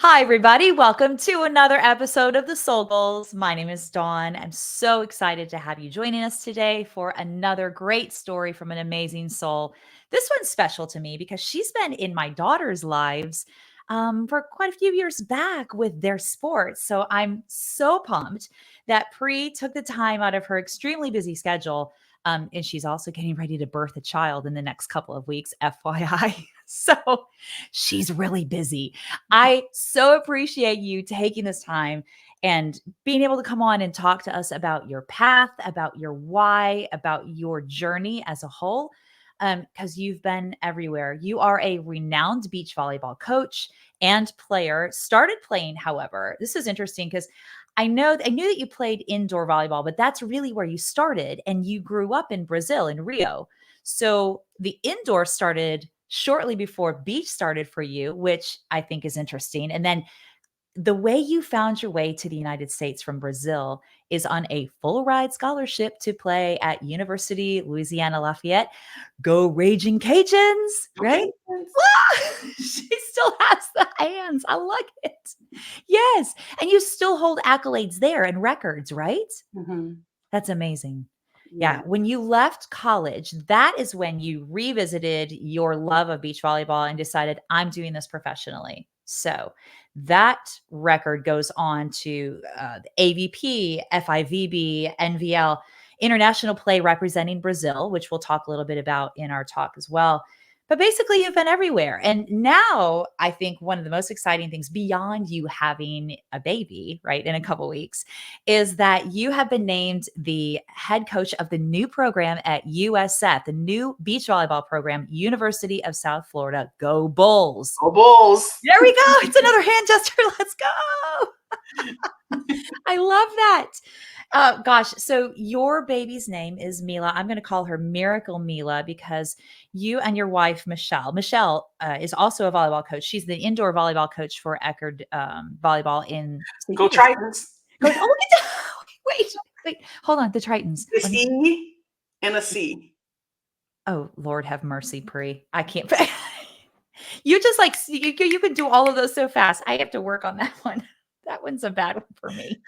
Hi, everybody. Welcome to another episode of the Soul Goals. My name is Dawn. I'm so excited to have you joining us today for another great story from an amazing soul. This one's special to me because she's been in my daughter's lives for quite a few years back with their sports. So I'm so pumped that Pri took the time out of her extremely busy schedule. And she's also getting ready to birth a child in the next couple of weeks, FYI. So she's really busy. I so appreciate you taking this time and being able to come on and talk to us about your path, about your why, about your journey as a whole, because you've been everywhere. You are a renowned beach volleyball coach and player. Started playing, however, this is interesting because I knew that you played indoor volleyball, but that's really where you started, and you grew up in Brazil, in Rio. So the indoor started shortly before beach started for you, which I think is interesting. And then the way you found your way to the United States from Brazil is on a full ride scholarship to play at University Louisiana Lafayette. Go Raging Cajuns, right? Okay. She still has the hands. I like it. Yes. And you still hold accolades there and records, right? Mhm. That's amazing. Yeah. Yeah. When you left college, that is when you revisited your love of beach volleyball and decided, I'm doing this professionally. So that record goes on to the AVP, FIVB, NVL, international play representing Brazil, which we'll talk a little bit about in our talk as well. But basically, you've been everywhere. And now I think one of the most exciting things beyond you having a baby, right, in a couple weeks, is that you have been named the head coach of the new program at USF, the new beach volleyball program, University of South Florida. Go Bulls. Go Bulls. There we go. It's another hand gesture. Let's go. I love that. Gosh, so your baby's name is Mila. I'm going to call her Miracle Mila because you and your wife, Michelle is also a volleyball coach. She's the indoor volleyball coach for Eckerd Volleyball in St. Go Petersburg. Tritons. Oh, look at that. Wait. Hold on. The Tritons. It's E and a C. Oh, Lord have mercy, Pri. I can't. You just like, you can do all of those so fast. I have to work on that one. That one's a bad one for me.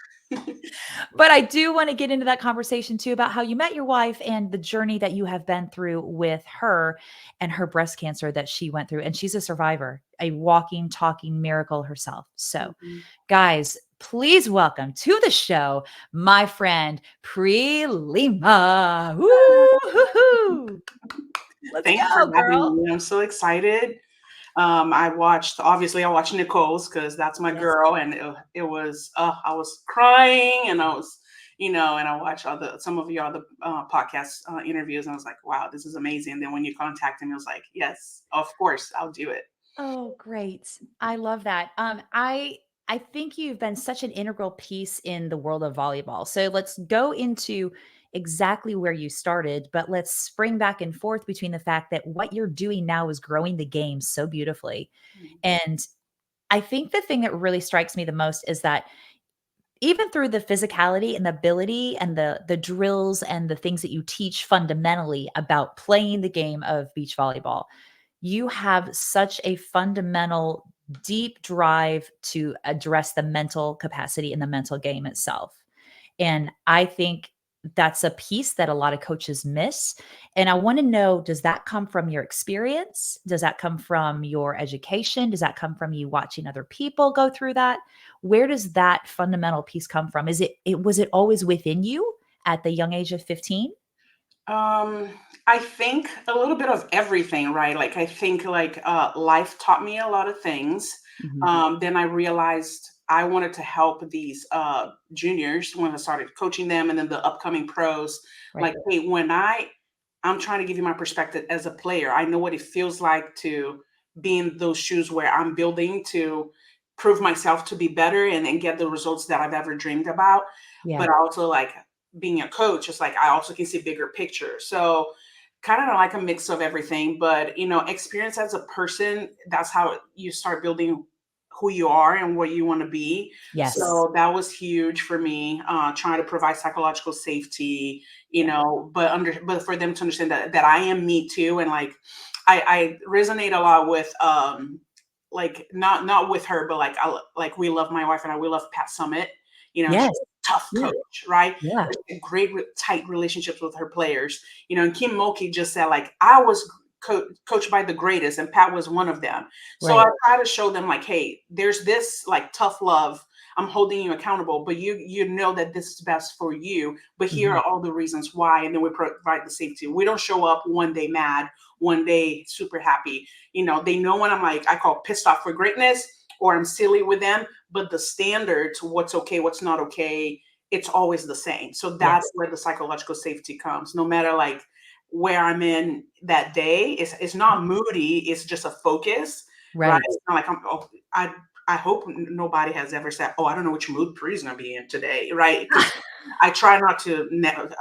But I do want to get into that conversation too about how you met your wife and the journey that you have been through with her and her breast cancer that she went through. And she's a survivor, a walking, talking miracle herself. So, Mhm. guys, please welcome to the show my friend Pri Lima. Woo-hoo-hoo. Let's Thank you go, for having girl. me. I'm so excited. I watched Nicole's because that's my Yes. girl, and I was crying, and and I watched some of your other podcast interviews, and I was like, wow, this is amazing. And then when you contacted me, I was like, yes, of course, I'll do it. Oh, great. I love that. I think you've been such an integral piece in the world of volleyball. So let's go into exactly where you started, but let's spring back and forth between the fact that what you're doing now is growing the game so beautifully. And I think the thing that really strikes me the most is that even through the physicality and the ability and the drills and the things that you teach fundamentally about playing the game of beach volleyball, you have such a fundamental deep drive to address the mental capacity and the mental game itself. And I think that's a piece that a lot of coaches miss. And I want to know, does that come from your experience? Does that come from your education? Does that come from you watching other people go through that? Where does that fundamental piece come from? Was it always within you at the young age of 15? Um, I think a little bit of everything, right? Like I think life taught me a lot of things. Mhm. Then I realized I wanted to help these juniors when I started coaching them, and then the upcoming pros. Right. Like, hey, I'm trying to give you my perspective as a player. I know what it feels like to be in those shoes where I'm building to prove myself to be better and get the results that I've ever dreamed about. Yeah. But I also like being a coach, it's like I also can see bigger picture. So kind of like a mix of everything, but experience as a person, that's how you start building who you are and what you want to be. Yes. So that was huge for me, trying to provide psychological safety, Yeah. but for them to understand that I am me too. And like I resonate a lot with like not with her, but like like we love my wife and I, we love Pat Summit. She's Yes. a tough Yeah. coach, right? Yeah. Great tight relationships with her players. And Kim Mulkey just said like I was coached by the greatest, and Pat was one of them. So I Right. try to show them like, hey, there's this like tough love. I'm holding you accountable, but you know that this is best for you. But here Mhm. are all the reasons why, and then we provide the safety. We don't show up one day mad, one day super happy. They know when I'm like I call pissed off for greatness, or I'm silly with them. But the standard to what's okay, what's not okay, it's always the same. So that's Yes. where the psychological safety comes. No matter like where I'm in that day, it's not moody. It's just a focus, right? Right. It's not like I hope nobody has ever said, "Oh, I don't know which mood Pri's gonna be in today," right? Because I try not to.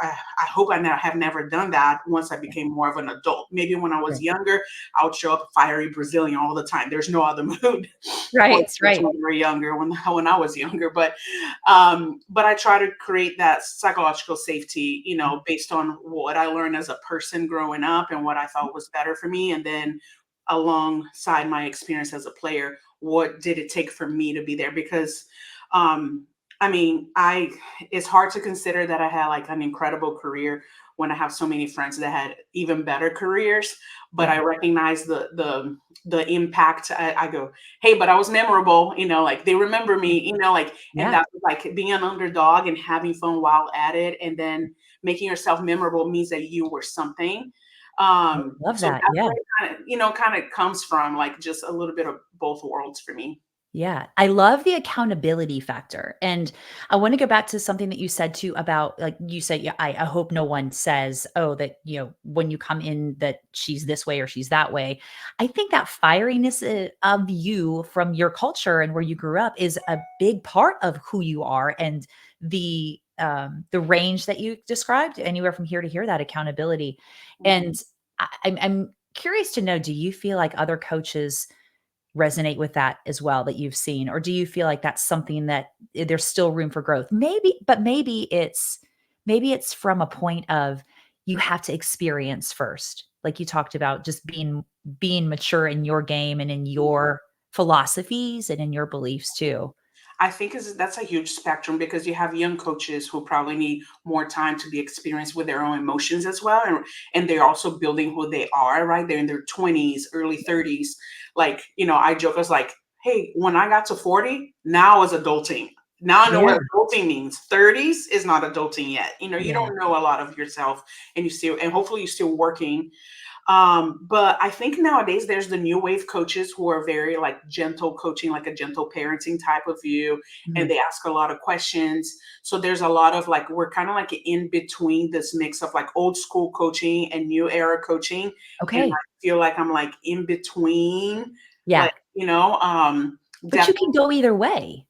I hope I have never done that. Once I became more of an adult, maybe when I was Right. younger, I would show up fiery Brazilian all the time. There's no other mood. Or Right. Right. when we were younger, when I was younger, but I try to create that psychological safety, based on what I learned as a person growing up and what I thought was better for me, and then alongside my experience as a player, what did it take for me to be there? Because I mean, it's hard to consider that I had like an incredible career when I have so many friends that had even better careers. But Yeah. I recognize the impact. I go, hey, but I was memorable, like they remember me, like, and Yeah. that's like being an underdog and having fun while at it, and then making yourself memorable means that you were something. I love So that. that's Yeah. where it kind of comes from, like just a little bit of both worlds for me. Yeah, I love the accountability factor. And I want to go back to something that you said too about like you said, yeah, I hope no one says, oh, that, when you come in that she's this way or she's that way. I think that fieriness of you from your culture and where you grew up is a big part of who you are and the range that you described, anywhere from here to here, that accountability. Mhm. And I'm curious to know, do you feel like other coaches resonate with that as well that you've seen? Or do you feel like that's something that there's still room for growth? Maybe, but maybe it's from a point of you have to experience first. Like you talked about just being mature in your game and in Yeah. your philosophies and in your beliefs too. I think that's a huge spectrum because you have young coaches who probably need more time to be experienced with their own emotions as well. And they're also building who they are, right? They're in their 20s, early 30s. Like, I joke, I was like, hey, when I got to 40, now is adulting. Now I know Yeah. what adulting means. 30s is not adulting yet. You Yeah. don't know a lot of yourself, and hopefully you're still working. But I think nowadays there's the new wave coaches who are very like gentle coaching, like a gentle parenting type of view, and Mhm. they ask a lot of questions. So there's a lot of like we're kind of like in between this mix of like old school coaching and new era coaching. And I Okay. feel like I'm like in between, Yeah. like, But you definitely. can go either way.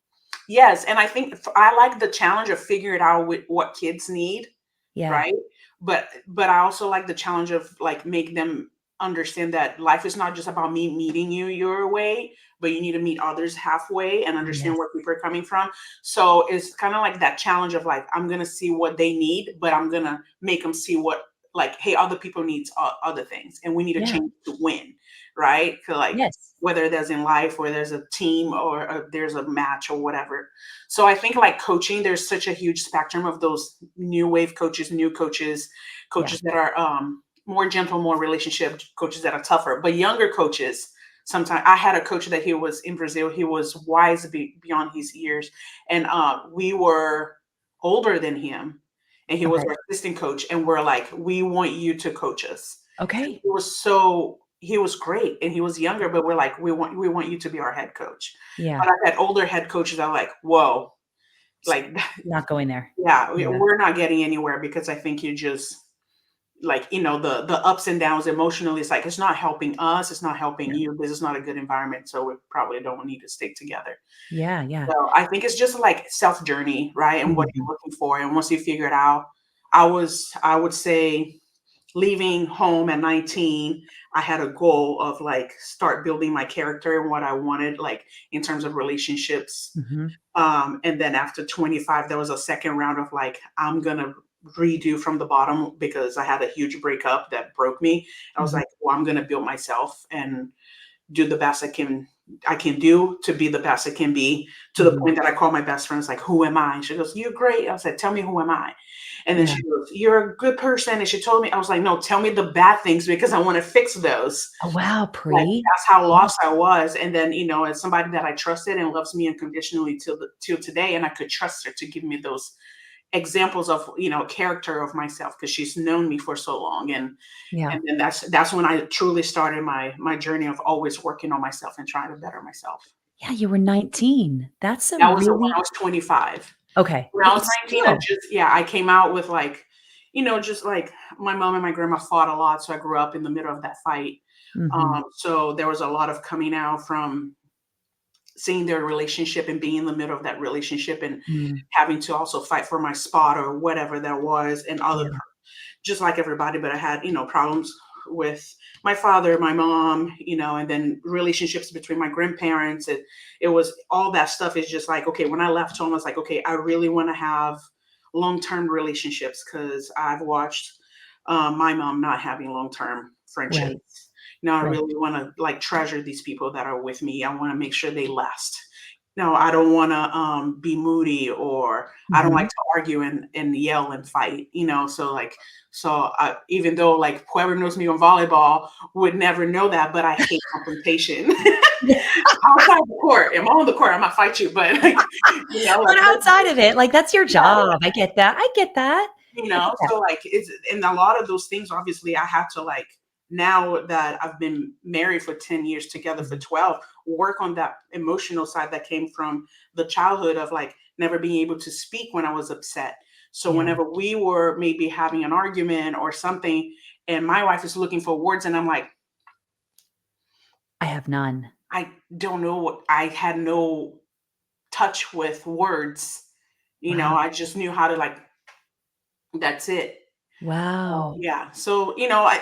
Yes. And I think I like the challenge of figuring out what kids need, Yeah. right? But I also like the challenge of like make them understand that life is not just about me meeting you your way, but you need to meet others halfway and understand Yes. where people are coming from. So it's kind of like that challenge of like I'm gonna see what they need, but I'm gonna make them see what like hey other people needs other things, and we need to Yeah. change to win, right? 'Cause, like Yes. whether there's in life or there's a team or there's a match or whatever. So I think like coaching, there's such a huge spectrum of those new wave coaches, new coaches, Yeah. coaches that are more gentle, more relationship, coaches that are tougher, but younger coaches. Sometimes I had a coach that he was in Brazil. He was wise beyond his years, and we were older than him, and he was Okay. our assistant coach. And we're like, we want you to coach us. Okay. He was great, and he was younger, but we're like, we want you to be our head coach. Yeah. But I've had older head coaches that are like, whoa, like Not going there. yeah, Yeah. we're not getting anywhere because I think you just like the ups and downs emotionally. It's like it's not helping us, it's not helping Yeah. you. This is not a good environment, so we probably don't need to stick together. Yeah. Yeah. So I think it's just like self journey, right? And what you're Mhm. looking for, and once you figure it out, I would say leaving home at 19, I had a goal of like start building my character and what I wanted, like in terms of relationships. Mhm. And then after 25, there was a second round of like, I'm gonna redo from the bottom because I had a huge breakup that broke me. I was Mhm. like, well, I'm gonna build myself and do the best I can I can do to be the best it can be, to the Mhm. point that I call my best friends, like, who am I? And she goes, you're great. I said, tell me, who am I? And then Yeah. she goes, you're a good person. And she told me, I was like, no, tell me the bad things because I want to fix those. Oh, wow, Like, Pri. that's how Yeah. lost I was. And then, as somebody that I trusted and loves me unconditionally till today, and I could trust her to give me those examples of, character of myself because she's known me for so long. Yeah. And then that's when I truly started my journey of always working on myself and trying to better myself. Yeah, you were 19. That's a That was when I really was 25. okay. When I was It's 19, still I came out with like, just like my mom and my grandma fought a lot, so I grew up in the middle of that fight. mhm. So there was a lot of coming out from seeing their relationship and being in the middle of that relationship and Mm. having to also fight for my spot or whatever that was, and Yeah. just like everybody, but I had, problems with my father, my mom, and then relationships between my grandparents. It was all that stuff is just like, okay, when I left home, I was like, okay, I really want to have long-term relationships because I've watched my mom not having long-term Right. friendships. Now I Right. really want to like treasure these people that are with me. I want to make sure they last. No, I don't want to be moody, or I don't like Mhm. to argue and yell and fight, So like, even though like whoever knows me on volleyball would never know that, but I hate confrontation. Outside the court, I'm on the court, I'm gonna fight you, but like, But like outside of it, like, that's your yeah, job. I get that. I get that. I get that. so like it's and a lot of those things obviously I have to like, now that I've been married for 10 years, together for Mhm. 12, work on that emotional side that came from the childhood of like never being able to speak when I was upset. So Yeah. whenever we were maybe having an argument or something and my wife is looking for words and I'm like, I have none. I don't know what, I had no touch with words, Wow. I just knew how to like, that's it. Wow. Yeah. So,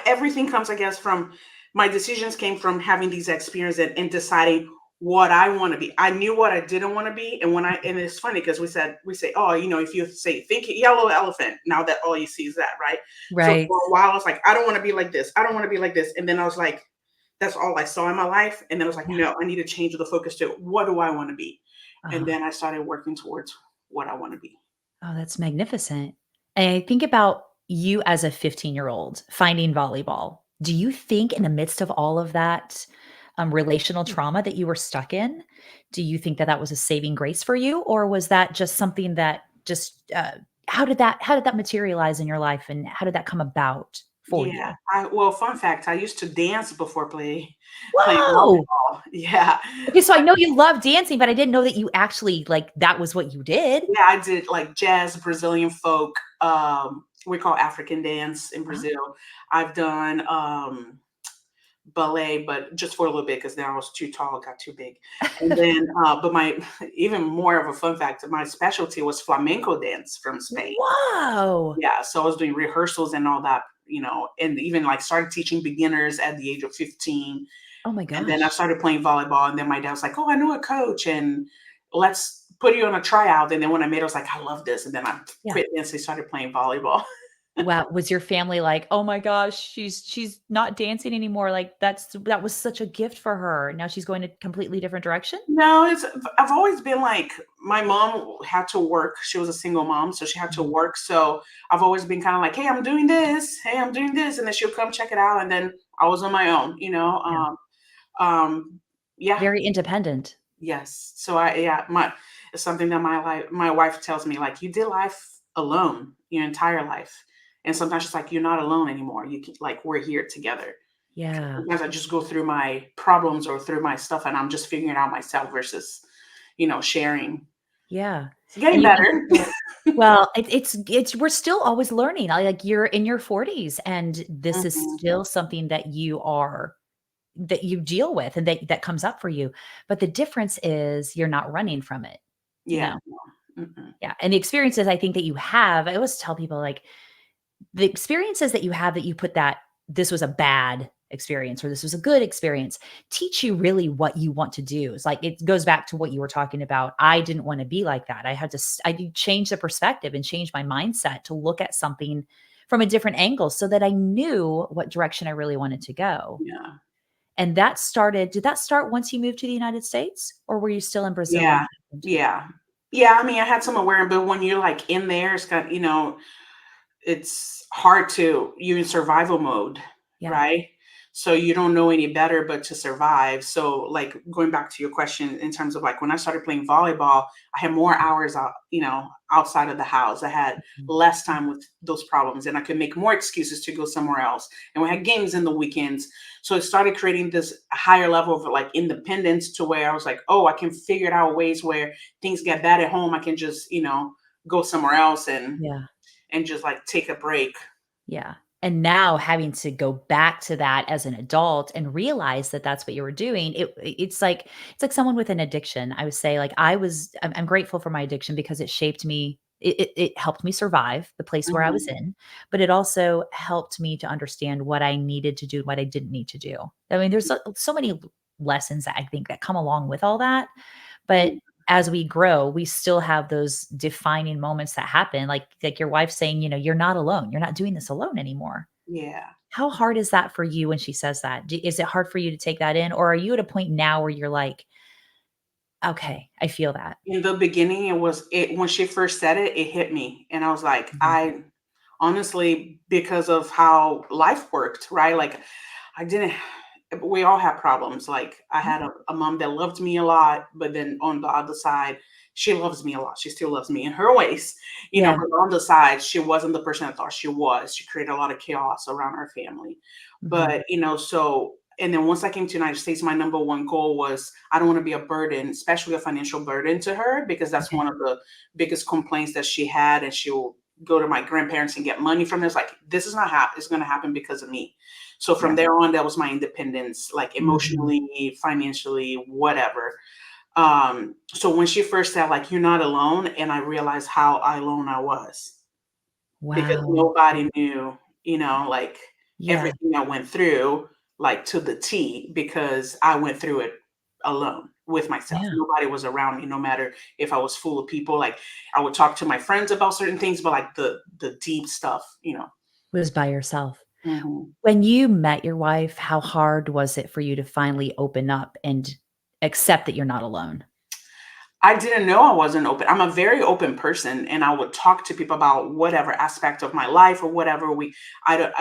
everything comes, I guess, from my decisions came from having these experiences and deciding what I want to be. I knew what I didn't want to be. And it's funny because we say, oh, if you say, think yellow elephant, now that all you see is that, right? So Right. for a while, I was like, I don't want to be like this. I don't want to be like this. And then I was like, that's all I saw in my life. And then I was like, Yeah. no, I need to change the focus to what do I want to be? And uh then I started working towards what I want to be. Oh, that's magnificent. And I think about you as a 15-year-old finding volleyball. Do you think in the midst of all of that, relational trauma that you were stuck in, do you think that that was a saving grace for you? Or was that just something that just, how did that materialize in your life, and how did that come about for Yeah, you? well, fun fact, I used to dance before playing Whoa! volleyball. Yeah. Okay, so I know you love dancing, but I didn't know that you actually, like, that was what you did. Yeah, I did like jazz, Brazilian folk, we call African dance in Wow. Brazil. I've done ballet, but just for a little bit because now I was too tall, got too big. And then, but my even more of a fun fact, my specialty was flamenco dance from Spain. Whoa! Yeah, so I was doing rehearsals and all that, and even like started teaching beginners at the age of 15. Oh my And then I gosh. started playing volleyball, and then my dad was like, "Oh, I know a coach, and let's put you on a tryout." And then when I made it, I was like, "I love this." And then I Yeah. quit dancing, started playing volleyball. Wow, was your family like, "Oh my gosh, she's not dancing anymore, like, that was such a gift for her, now she's going a completely different direction?" No, I've always been like, my mom had to work. She was a single mom, so she had to Mhm. work. So I've always been kind of like, "Hey, I'm doing this. Hey, I'm doing this," and then she'll come check it out, and then I was on my own. Yeah. Um, yeah. Very independent. Yes. So it's something that my wife tells me, like, you did life alone your entire life. And sometimes she's like, you're not alone anymore. You can, like, we're here together. Yeah. Sometimes I just go through my problems or through my stuff and I'm just figuring it out myself versus, sharing. Yeah. It's getting And you think better. about well, it's we're still always learning, like, you're in your 40s, and this is Mhm. still something that you deal with, and that comes up for you, but the difference is you're not running from it, you Yeah. know? No. Mm-mm. Yeah, and the experiences I think that you have, I always tell people, like, the experiences that you have, that you put that this was a bad experience or this was a good experience, teach you really what you want to do. It's like, it goes back to what you were talking about. I didn't want to be like that. I did change the perspective and change my mindset to look at something from a different angle so that I knew what direction I really wanted to go. Yeah. And did that start once you moved to the United States, or were you still in Brazil when Yeah. that happened? Yeah. Yeah. I mean, I had some awareness, but when you're like in there, it's got, it's hard to you're in survival mode, Yeah. right? So you don't know any better but to survive. So like going back to your question in terms of like when I started playing volleyball, I had more hours out, outside of the house. I had Mhm. less time with those problems and I could make more excuses to go somewhere else. And we had games in the weekends. So it started creating this higher level of like independence to where I was like, oh, I can figure out ways where things get bad at home. I can just, go somewhere else Yeah. and just like take a break. Yeah. And now having to go back to that as an adult and realize that that's what you were doing, it's like someone with an addiction. I would say, like, I'm grateful for my addiction because it shaped me. It helped me survive the place where I was Mhm. in, but it also helped me to understand what I needed to do, what I didn't need to do. I mean, there's so many lessons that I think that come along with all that. But Mm, as we grow, we still have those defining moments that happen, like your wife saying, "You're not alone. You're not doing this alone anymore." yeah. How hard is that for you when she says that? Is it hard for you to take that in, or are you at a point now where you're like, "Okay, I feel that." In the beginning, it when she first said it, it hit me, and I was like, Mhm. I honestly, because of how life worked, right? Like, I didn't. We all have problems. Like, I Yeah, had a mom that loved me a lot, but then on the other side, she loves me a lot. She still loves me in her ways, yeah, but on the side, she wasn't the person I thought she was. She created a lot of chaos around our family. mhm, But, so and then once I came to the United States, my number one goal was I don't want to be a burden, especially a financial burden to her, because that's okay, one of the biggest complaints that she had. And she'll go to my grandparents and get money from this. Like, this is not it's going to happen because of me. So yeah, from there on, that was my independence, like mhm, emotionally, financially, whatever. So when she first said, like, you're not alone, and I realized how alone I was because wow, nobody knew, like yeah, everything I went through, like to the T, because I went through it alone with myself. yeah, Nobody was around me, no matter if I was full of people. Like I would talk to my friends about certain things, but like the deep stuff. was by yourself. Mhm. When you met your wife, how hard was it for you to finally open up and accept that you're not alone? I didn't know I wasn't open. I'm a very open person, and I would talk to people about whatever aspect of my life or whatever. I, don't-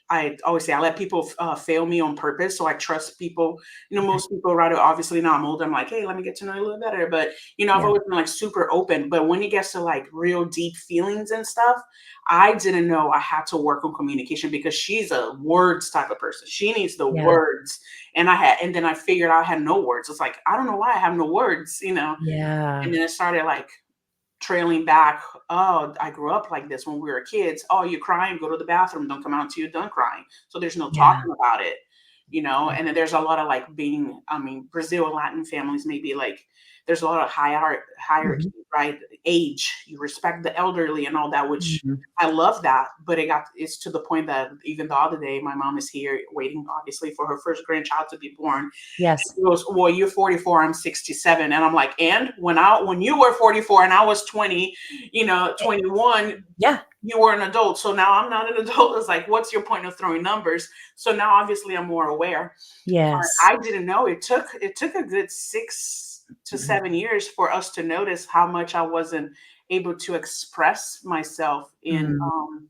I always say I let people fail me on purpose, so I trust people. Okay, Most people, right? Obviously, now I'm older. I'm like, hey, let me get to know you a little better. But I've yeah, always been like super open. But when it gets to like real deep feelings and stuff, I didn't know I had to work on communication because she's a words type of person. She needs the yeah, words and then I figured out I had no words. It's like, I don't know why I have no words. And yeah, then it started like trailing back. Oh, I grew up like this when we were kids. Oh, you're crying, go to the bathroom, don't come out until you're done crying. So there's no yeah, talking about it. And then there's a lot of like I mean, Brazil and Latin families maybe like there's a lot of hierarchy, mhm, right? Age, you respect the elderly and all that, which mhm. I love that. But it's to the point that even the other day, my mom is here waiting, obviously, for her first grandchild to be born. Yes, He goes, well, you're 44, I'm 67. And I'm like, and when you were 44 and I was 20, eh 21, yeah, you were an adult. So now I'm not an adult. It's like, what's your point of throwing numbers? So now obviously I'm more aware. But yes, I didn't know it took a good 6 to 7 years for us to notice how much I wasn't able to express myself in mm.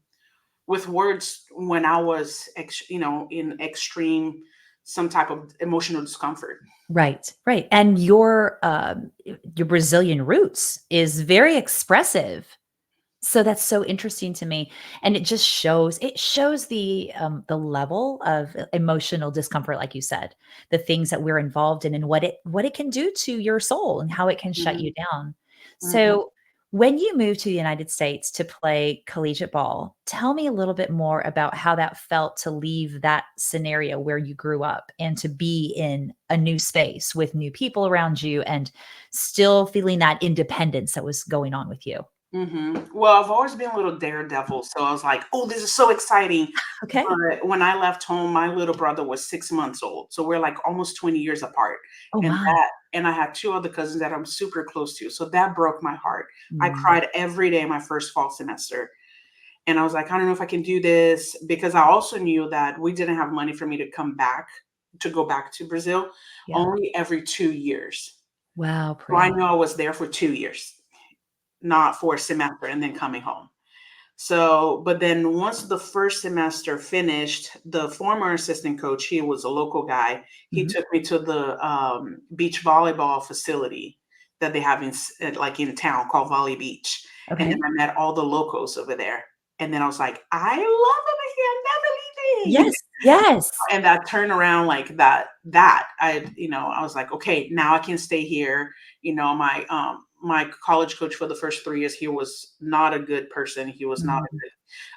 with words when I was in extreme some type of emotional discomfort. Right, right, and your Brazilian roots is very expressive. So that's so interesting to me, and it shows the level of emotional discomfort, like you said, the things that we're involved in and what it can do to your soul and how it can shut you Mhm, down. mhm. So, when you moved to the United States to play collegiate ball, tell me a little bit more about how that felt to leave that scenario where you grew up and to be in a new space with new people around you and still feeling that independence that was going on with you. Well, I've always been a little daredevil, so I was like, "Oh, this is so exciting!" Okay. But when I left home, my little brother was 6 months old, so we're like almost 20 years apart, Oh, and my. and I had two other cousins that I'm super close to, so that broke my heart. I Mm, cried every day my first fall semester, and I was like, "I don't know if I can do this," because I also knew that we didn't have money for me to come back to go back to Brazil, Yeah. only every 2 years. Wow, So I Pri. knew I was there for 2 years, not for a semester and then coming home. So, but then once the first semester finished, the former assistant coach, he was a local guy. He Mhm. took me to the beach volleyball facility that they have like in town called Volley Beach, and then Okay. I met all the locals over there. And then I was like, I love it here. I'm never leaving. Yes. Yes. And that turnaround like that I was like, okay, now I can stay here. My college coach for the first 3 years, he was not a good person. He was not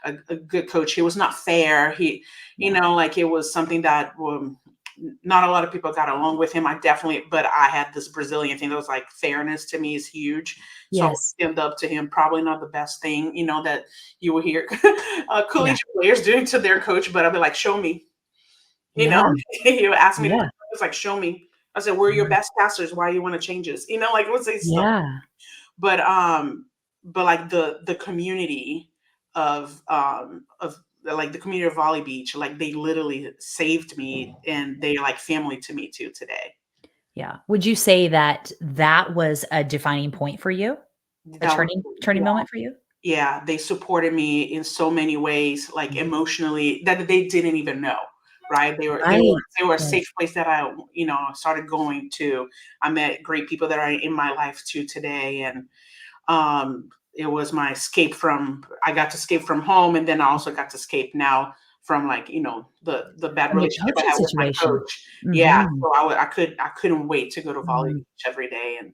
Mhm. a good coach. He was not fair. Yeah. Like it was something that not a lot of people got along with him. But I had this Brazilian thing that was like fairness to me is huge. So I would Yes. stand up to him. Probably not the best thing, that you will hear Yeah. collegiate players doing to their coach, but I'll be like, show me. You know, Yeah. he would ask me to, Yeah. it's like, show me. I said, we're your Yeah. best passers. Why you want to change this? Like let's say stuff. Yeah. But like the community of like the community of Volley Beach, like they literally saved me and they like family to me too today. Yeah. Would you say that that was a defining point for you? A That was turning yeah, moment for you? yeah. They supported me in so many ways, like Mhm. emotionally, that they didn't even know. Right. Right. They were a Right. safe place that I, started going to. I met great people that are in my life too today. And it was my escape from I got to escape from home, and then I also got to escape now from like the bad From the relationship I coaching had with my situation. coach. Yeah, Mhm. so I couldn't wait to go to Volley Mhm. Beach every day and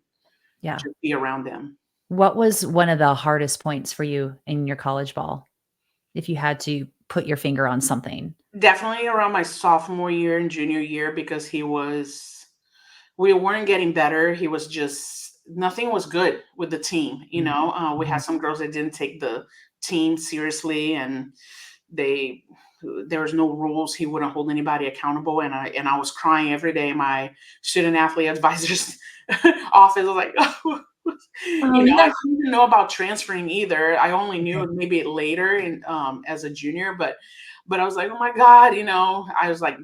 Yeah. just be around them. What was one of the hardest points for you in your college ball? If you had to put your finger on something? Definitely around my sophomore year and junior year because we weren't getting better. He was just nothing was good with the team. Mhm. We had Mhm. some girls that didn't take the team seriously, and they there was no rules. He wouldn't hold anybody accountable, and I was crying every day. My student athlete advisor's office was like, Oh, I no. didn't know about transferring either. I only knew Okay. it maybe later in as a junior, but I was like, oh my God, I was like,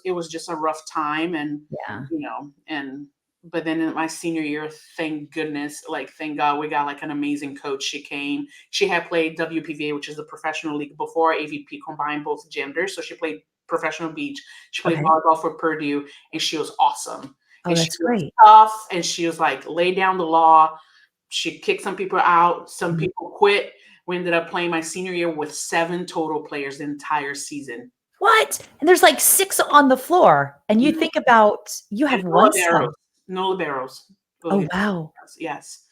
it was just a rough time. And, Yeah. and, but then in my senior year, thank goodness, like, thank God we got like an amazing coach. She came, she had played WPVA, which is the professional league before AVP combined both genders. So she played professional beach. She played Okay. volleyball for Purdue, and she was awesome. Oh, And she that's was great. tough, and she was like, lay down the law. She kicked some people out. Some Mhm. people quit. We ended up playing my senior year with 7 total players the entire season. What? And there's like 6 on the floor, and you Mhm. think about you And have 1 liberos, sub. no liberos. Those Oh, get wow. yes.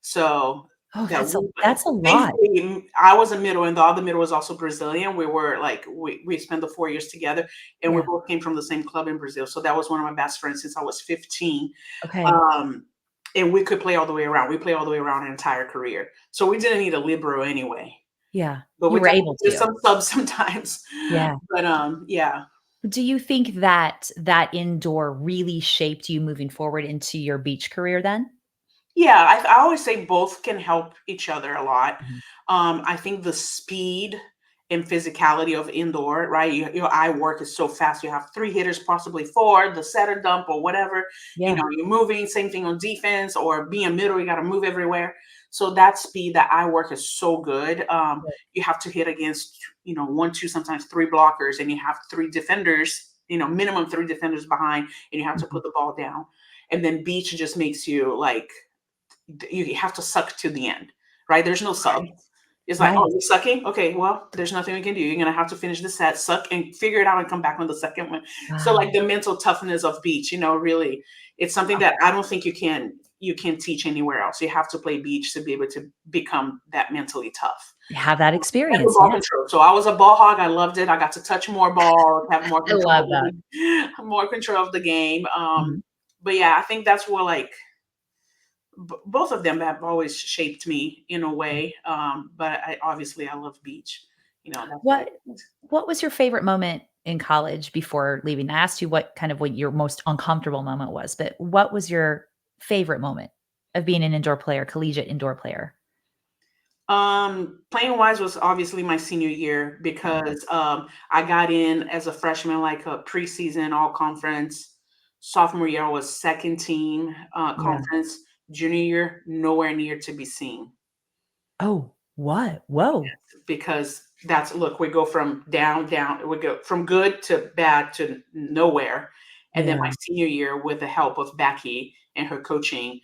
So, Oh, yeah, that's a lot. thankfully, I was a middle and the other middle was also Brazilian. We were like we spent the 4 years together, and we Yeah. both came from the same club in Brazil. So that was one of my best friends since I was 15. Okay. Um, and we could play all the way around. We play all the way around our entire career. So we didn't need a libero anyway. Yeah. But You we were able definitely did to. some subs sometimes. Yeah. But yeah. Do you think that that indoor really shaped you moving forward into your beach career then? Yeah, I always say both can help each other a lot. Mhm. I think the speed and physicality of indoor, right? Your eye work is so fast. You have 3 hitters, possibly four, the setter dump or whatever. Yeah. You're moving. Same thing on defense or being a middle. You got to move everywhere. So that speed, that eye work is so good. Right. You have to hit against one, two, sometimes three blockers, and you have three defenders. Minimum three defenders behind, and you have to Mhm. put the ball down. And then beach just makes you like you have to suck to the end, right? There's no sub. Right. It's like, oh, Right. you're sucking? Okay, well, there's nothing we can do. You're gonna have to finish the set, suck, and figure it out and come back on the second one. So like Wow. the mental toughness of beach, really, it's something Wow. that I don't think you can teach anywhere else. You have to play beach to be able to become that mentally tough. You have that And the experience, ball yes. control. So I was a ball hog. I loved it. I got to touch more balls, have more I love control, that. more control of the game. Mhm. But yeah, I think that's where like both of them have always shaped me in a way. But I love beach. That's what I What what was your favorite moment in college before leaving? I asked you what your most uncomfortable moment was, but what was your favorite moment of being an indoor player, collegiate indoor player? Playing wise was obviously my senior year because I got in as a freshman, like a preseason all conference. Sophomore year I was second team Yeah. conference. Junior year, nowhere near to be seen. Oh, what? Whoa. Because that's look, we go from down, we go from good to bad to nowhere. And then my Yeah. senior year, with the help of Becky and her coaching,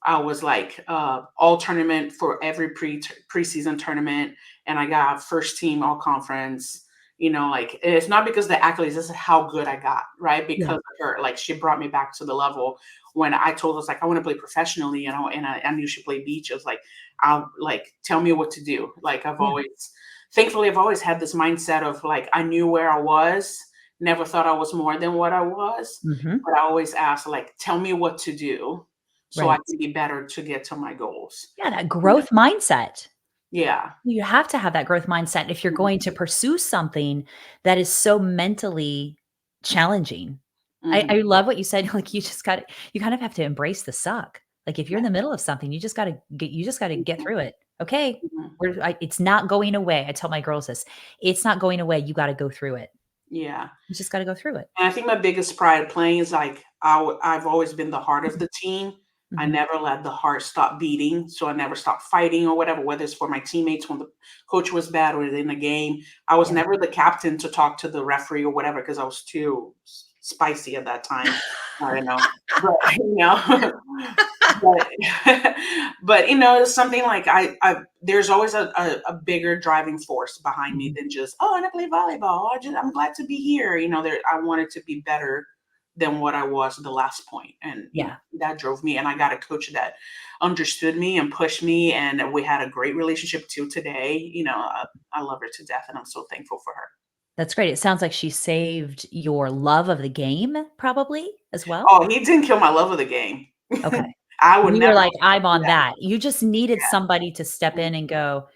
I was like all tournament for every preseason tournament, and I got first team all conference. You know, like it's not because of the accolades. This is how good I got, right? Yeah. Because of her, like she brought me back to the level when I told us like I want to play professionally, you know, and I knew she played beach. I was like, I'll like tell me what to do. Like Yeah. thankfully, I've always had this mindset of like I knew where I was. Never thought I was more than what I was, Mhm. but I always asked like, tell me what to do so I Right. can be better to get to my goals. Yeah, that Yeah. growth mindset. Yeah. You have to have that growth mindset if you're going to pursue something that is so mentally challenging. I Mhm. love what you said, like, you kind of have to embrace the suck. Like, if you're Yeah. in the middle of something, you just gotta get Mhm. through it. Okay, Mhm. it's not going away. I tell my girls this, "It's not going away, you gotta go through it. Yeah. You just gotta go through it." And I think my biggest pride playing is like I've always been the heart of the team. I Mhm. never let the heart stop beating, so I never stopped fighting or whatever. Whether it's for my teammates when the coach was bad or in the game, I was Yeah. never the captain to talk to the referee or whatever because I was too spicy at that time. I don't know, but you know, but but you know, it's something like I there's always a bigger driving force behind me Mhm. than just oh, and I play volleyball. I'm glad to be here. You know, there I wanted to be better than what I was the last point, and you know Yeah. that drove me. And I got a coach that understood me and pushed me, and we had a great relationship till today. You know, I love her to death, and I'm so thankful for her. That's great. It sounds like she saved your love of the game probably as well? Oh, he didn't kill my love of the game. Okay. I would You were never like, "I'm do on that. that." You just needed somebody to step Yeah. in and go,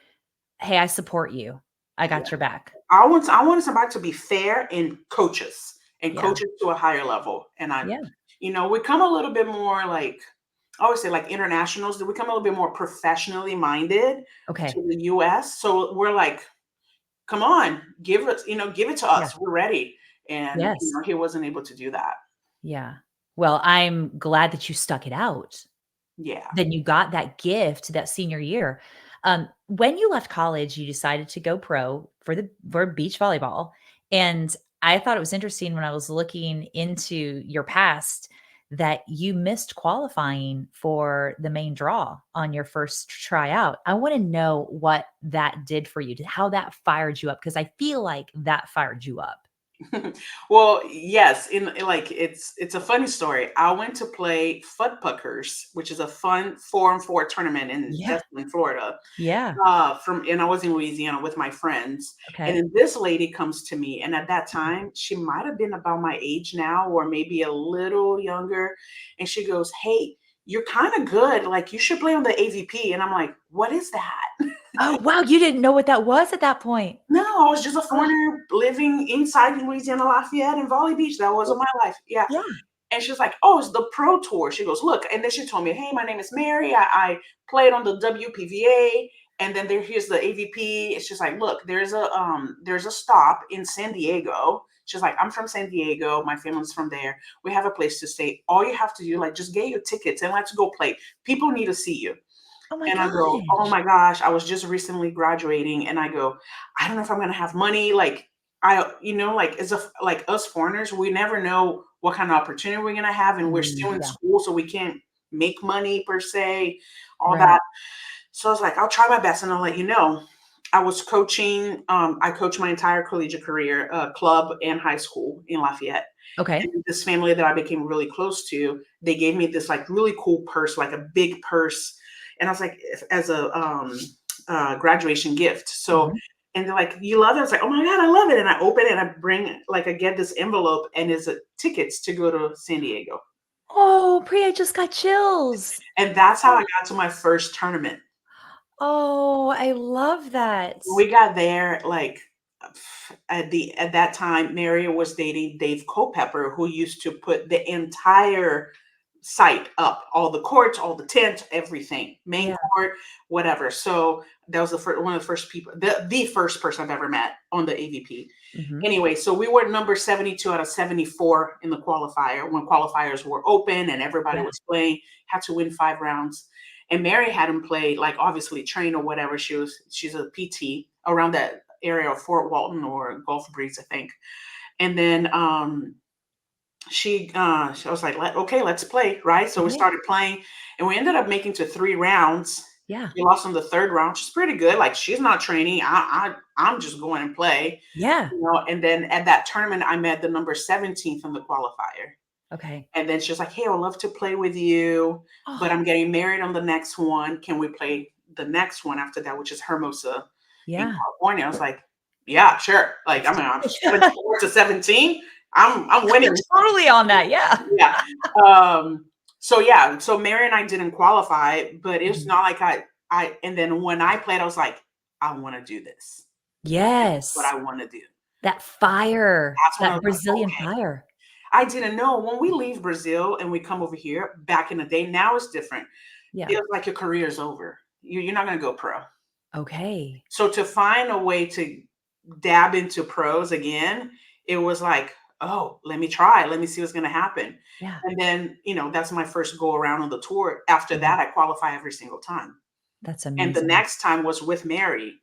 "Hey, I support you. I Yeah. got your back." I wanted somebody to be fair and Yeah. coaches to a higher level. And Yeah. you know, we come a little bit more like I always say like internationals, we come a little bit more professionally minded Okay. to the US. So we're like, come on, give it to Yeah. us. We're ready. And you Yes. know, he wasn't able to do that. Yeah. Well, I'm glad that you stuck it out. Yeah. Then you got that gift that senior year. When you left college, you decided to go pro for beach volleyball, and I thought it was interesting when I was looking into your past that you missed qualifying for the main draw on your first tryout. I wanna know what that did for you, how that fired you up, because I feel like that fired you up. Well, yes, like it's a funny story. I went to play Fuddpuckers, which is a fun 4-on-4 tournament in Yeah. Destin, Florida. Yeah. From and I was in Louisiana with my friends. And Okay. then this lady comes to me, and at that time, she might have been about my age now, or maybe a little younger. And she goes, "Hey, you're kind of good. Like you should play on the AVP." And I'm like, "What is that?" Oh, wow, you didn't know what that was at that point. No, I was just a Oh, foreigner living inside Louisiana Lafayette and Valley Beach. That wasn't my life. Yeah. yeah. And she's like, "Oh, it's the pro tour." She goes, "Look," and then she told me, "Hey, my name is Mary. I played on the WPVA, and then here's the AVP." It's just like, "Look, there's a stop in San Diego." She's like, "I'm from San Diego. My family's from there. We have a place to stay. All you have to do, like, just get your tickets and let's go play. People need to see you." Oh my And I go, "Oh gosh. my gosh, I was just recently graduating." And I go, "I don't know if I'm gonna have money." Like, like as a like us foreigners, we never know what kind of opportunity we're gonna have, and we're still in Yeah, school, so we can't make money per se, all right. that. So I was like, "I'll try my best, and I'll let you know." I was coaching. I coached my entire collegiate career, club and high school in Lafayette. Okay. And this family that I became really close to, they gave me this like really cool purse, like a big purse, and I was like, as a graduation gift. So, Mhm. and they're like, "You love it?" I was like, "Oh my god, I love it!" And I open it and I bring like I get this envelope and it's tickets to go to San Diego, Oh, Pri, I just got chills. and that's how I Oh, got to my first tournament. oh, I love that. We got there like at that time, Maria was dating Dave Culpepper, who used to put the entire site up, all the courts, all the tents, everything, main Yeah. court, whatever. So that was one of the first people, the first person I've ever met on the AVP. Mhm. Anyway, so we were number 72 out of 74 in the qualifier when qualifiers were open and everybody Yeah. was playing, had to win 5 rounds. And Mary hadn't played, like obviously trained or whatever. She's a PT around that area of Fort Walton or Gulf Breeze, I think. And then she was like, okay, let's play, right? So we Okay. started playing, and we ended up making to 3 rounds. Yeah. She lost on the third round, which is pretty good. Like she's not training. I'm just going and play, Yeah. you know. And then at that tournament, I met the number 17 from the qualifier. Okay. And then she was like, hey, I would love to play with you, but Oh, I'm getting married on the next one. Can we play the next one after that, which is Hermosa in yeah. California? I was like, yeah, sure. Like, I mean, I'm 74 to 17. I'm winning. Totally on that. Yeah. Yeah. So Mary and I didn't qualify, but it's Mhm. not like and then when I played, I was like, I want to do this. What Yes. I want to do. That fire, That's when I that was like, Brazilian okay. fire. I didn't know when we leave Brazil and we come over here back in the day. Now it's different. Yeah. Feels like your career is over. You're not going to go pro. Okay. So to find a way to dab into pros again, it was like, oh, let me try. Let me see what's going to happen. Yeah. And then, that's my first go around on the tour. After Mhm. that, I qualify every single time. That's And the amazing. next time was with Mary.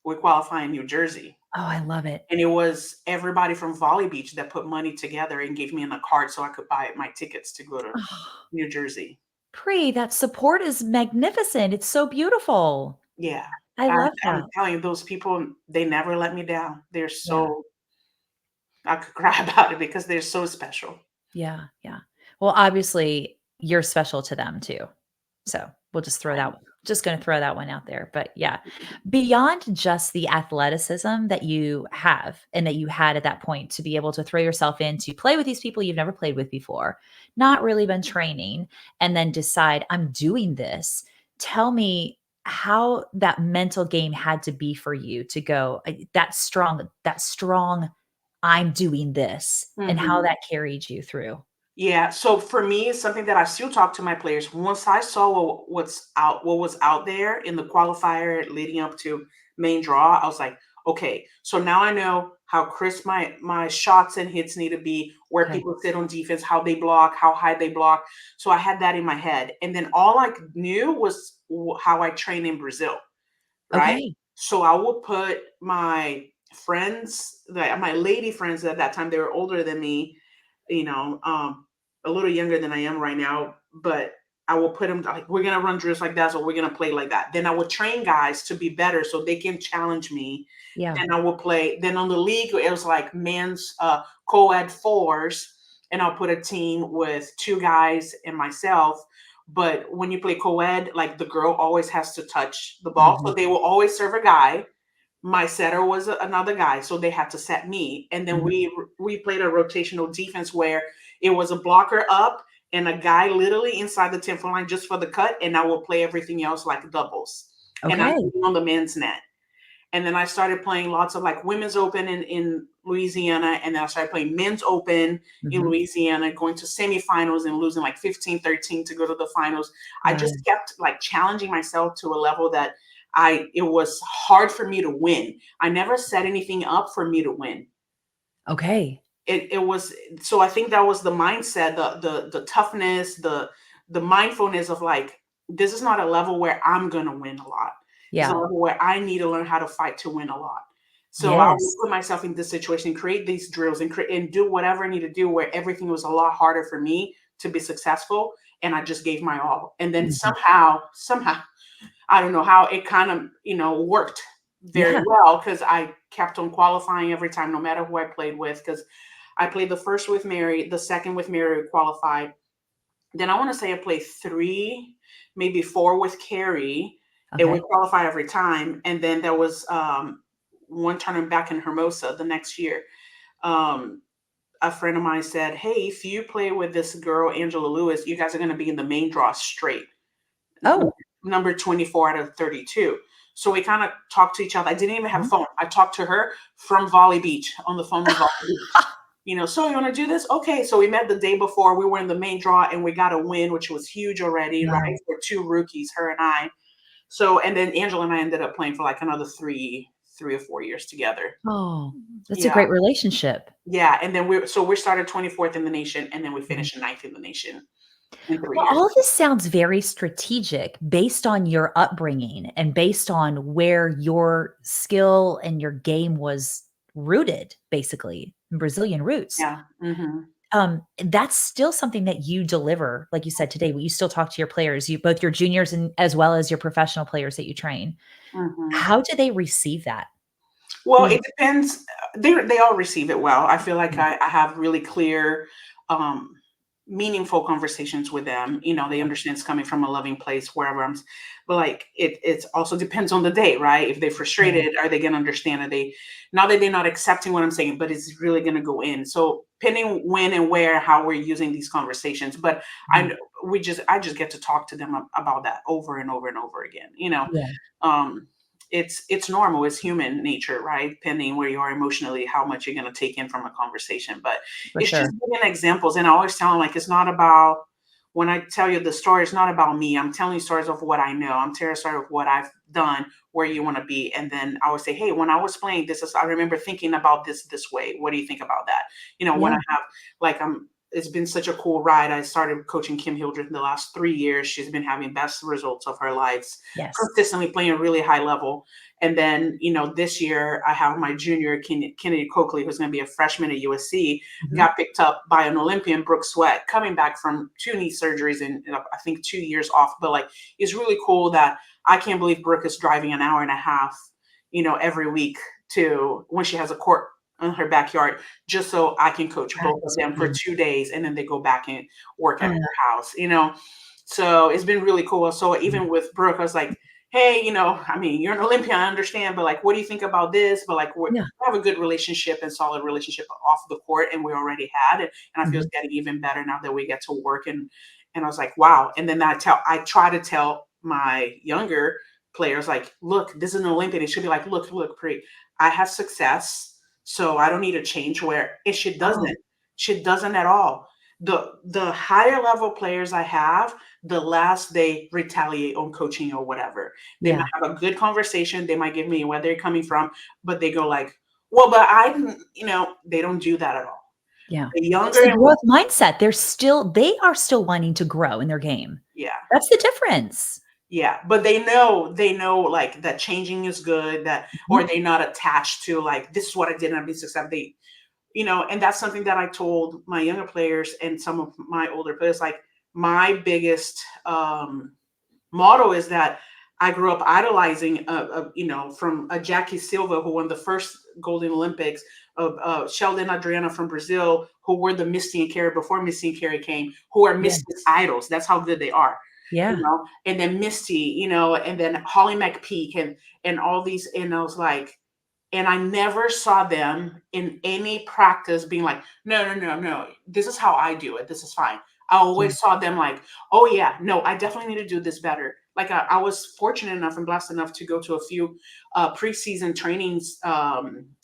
We qualify in New Jersey. Oh, I love it. And it was everybody from Volley Beach that put money together and gave me a card so I could buy my tickets to go to Oh, New Jersey. Pri, that support is magnificent. It's so beautiful. Yeah. I love I'm that. telling you, those people, they never let me down. Yeah. I could cry about it because they're so special. Yeah. Yeah. Well, obviously, you're special to them too. So we'll just gonna throw that one out there. But yeah, beyond just the athleticism that you have and that you had at that point to be able to throw yourself in to play with these people you've never played with before, not really been training, and then decide, I'm doing this. Tell me how that mental game had to be for you to go that strong, I'm doing this, and how Mhm. that carried you through. Yeah, so for me, it's something that I still talk to my players. Once I saw what was out there in the qualifier leading up to main draw, I was like, okay, so now I know how crisp my shots and hits need to be, where Okay. people sit on defense, how they block, how high they block. So I had that in my head, and then all I knew was how I train in Brazil, right? Okay. So I will put my friends, my lady friends at that time, they were older than me, a little younger than I am right now, but I will put them like, we're gonna run drills like that, or we're gonna play like that. Then I would train guys to be better so they can challenge me. Yeah. Then I will play. Then on the league, it was like men's co-ed fours, and I'll put a team with 2 guys and myself. But when you play co-ed, like the girl always has to touch the ball, so Mhm. they will always serve a guy. My setter was another guy, so they had to set me. And then Mhm. we played a rotational defense where it was a blocker up and a guy literally inside the 10-foot line just for the cut, and I will play everything else like doubles. And I'm Okay. shooting on the men's net. And then I started playing lots of like women's open in Louisiana, and then I started playing men's open in Mhm. Louisiana, going to semifinals and losing like 15-13 to go to the finals. I Wow. just kept like challenging myself to a level that it was hard for me to win. I never set anything up for me to win. Okay. It was, so I think that was the mindset, the toughness, the mindfulness of like, this is not a level where I'm gonna win a lot. It's a Yeah. level where I need to learn how to fight to win a lot. So I would Yes. put myself in this situation, create these drills, and do whatever I need to do, where everything was a lot harder for me to be successful. And I just gave my all. And then Mhm. somehow, I don't know how it kind of, worked very Yeah. well, because I kept on qualifying every time, no matter who I played with. Because I played the first with Mary, the second with Mary, qualified. Then I want to say I played 3, maybe 4 with Carrie. It would Okay. qualify every time. And then there was one tournament back in Hermosa the next year. Um, a friend of mine said, hey, if you play with this girl, Angela Lewis, you guys are going to be in the main draw straight. Oh. Number 24 out of 32. So we kind of talked to each other. I didn't even have a Mhm. phone. I talked to her from Volley Beach on the phone with Volley Beach. So you want to do this? Okay. So we met the day before. We were in the main draw and we got a win, which was huge already, Wow. right? For two rookies, her and I. So, and then Angela and I ended up playing for like another 3 or 4 years together. Oh, that's a Yeah. great relationship. Yeah. And then we started 24th in the nation and then we Mhm. finished ninth in the nation in three Well, years. all of this sounds very strategic based on your upbringing and based on where your skill and your game was rooted, basically, Brazilian roots. Yeah. Hmm. That's still something that you deliver, like you said today, you still talk to your players, you both your juniors and as well as your professional players that you train. Hmm. How do they receive that? Well, Who's it depends. They all receive it well. I feel like Mhm. I have really clear, um, meaningful conversations with them. They understand it's coming from a loving place wherever but like it's also depends on the day, right? If they're Yeah. frustrated, are they gonna understand? Are they Now that they're not accepting what I'm saying, but it's really gonna go in. So depending when and where, how we're using these conversations. But I Mhm. know I just get to talk to them about that over and over and over again. Yeah, Um, it's normal. It's human nature, right? Depending where you are emotionally, how much you're going to take in from a conversation. But for it's just sure. giving examples. And I always tell them, like, it's not about, when I tell you the story, it's not about me. I'm telling you stories of what I know. I'm telling a story of what I've done, where you want to be. And then I would say, hey, when I was playing I remember thinking about this way. What do you think about that? When Yeah. I have, like, it's been such a cool ride. I started coaching Kim Hildreth in the last 3 years. She's been having best results of her lives, Yes. consistently playing a really high level. And then, this year I have my junior, Kennedy Coakley, who's going to be a freshman at USC, Mhm. got picked up by an Olympian, Brooke Sweat, coming back from two knee surgeries and I think 2 years off. But like, it's really cool that I can't believe Brooke is driving an hour and a half, every week to when she has a court in her backyard, just so I can coach That both of is them for cool. 2 days. And then they go back and work at Yeah. her house. So it's been really cool. So even with Brooke, I was like, hey, I mean, you're an Olympian, I understand, but like, what do you think about this? But like, we Yeah. have a good relationship and solid relationship off the court, and we already had it. And I feel Mhm. it's getting even better now that we get to work. And I was like, wow. And then I try to tell my younger players, like, look, this is an Olympian. It should be like, look, Pri, I have success, so I don't need to change. Where it she Oh, doesn't, she doesn't at all. The higher level players I have, the less they retaliate on coaching or whatever. They might yeah. have a good conversation. They might give me where they're coming from, but they go like, well, but I didn't, they don't do that at all. Yeah. The It's younger, the growth mindset. They are still wanting to grow in their game. yeah, That's the difference. yeah, but they know like that changing is good, that, Mhm. or they're not attached to like, this is what I did and I've been successful. And that's something that I told my younger players and some of my older players, like, my biggest motto is that I grew up idolizing, from a Jackie Silva, who won the first Golden Olympics, of Sheldon Adriana from Brazil, who were the Misty and Carrie before Misty and Carrie came, who are Yeah. Misty's idols. That's how good they are. Yeah. And then Misty, and then Holly McPeak and all these, and I was like, and I never saw them in any practice being like, no, no, no, no, this is how I do it. This is fine. I Yeah. always saw them like, oh, yeah, no, I definitely need to do this better. Like, I was fortunate enough and blessed enough to go to a few preseason trainings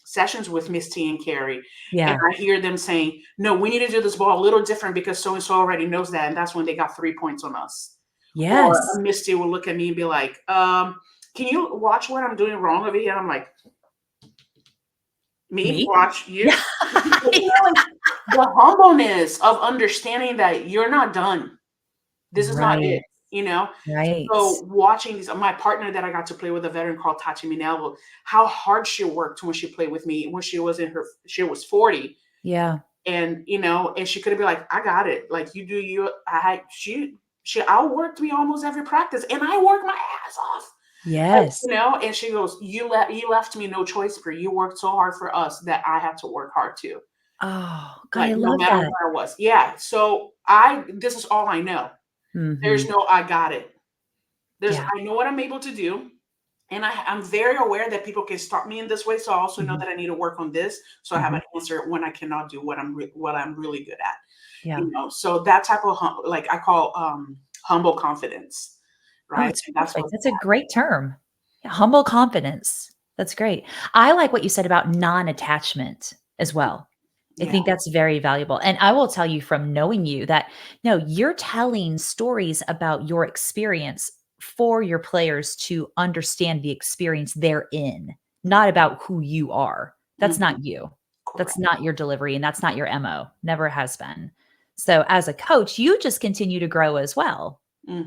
sessions with Miss T and Carrie. And Yeah. I hear them saying, no, we need to do this ball a little different because so and so already knows that. And that's when they got 3 points on us. Or Yes. Misty will look at me and be like, can you watch what I'm doing wrong over here? And I'm like, me Me? watch you. Yeah. Like, the humbleness of understanding that you're not done. This is not Right. it. Right. So watching my partner that I got to play with, a veteran called Tachi Minello, how hard she worked when she played with me when she was 40. Yeah. And she could have been like, I got it. Like, you do you. She outworked me almost every practice, and I worked my ass off. Yes. And she goes, you left me no choice, for you worked so hard for us that I had to work hard too. Oh, God, I Like, no love matter that. where I was. Yeah. So this is all I know. There's Mhm. no I got it. Yeah. I know what I'm able to do. And I'm very aware that people can stop me in this way. So I also know Mhm. that I need to work on this. So I have an Mhm. answer when I cannot do what I'm really good at. Yeah. So that type of like I call humble confidence, Oh, right? it's And that's perfect. what. That's a great term. Yeah, humble confidence. That's great. I like what you said about non-attachment as well. I Yeah. think that's very valuable. And I will tell you from knowing you that no, you're telling stories about your experience for your players to understand the experience they're in, not about who you are. That's Mhm. not you. That's Correct. not your delivery and that's not your MO. Never has been. So as a coach, you just continue to grow as well, which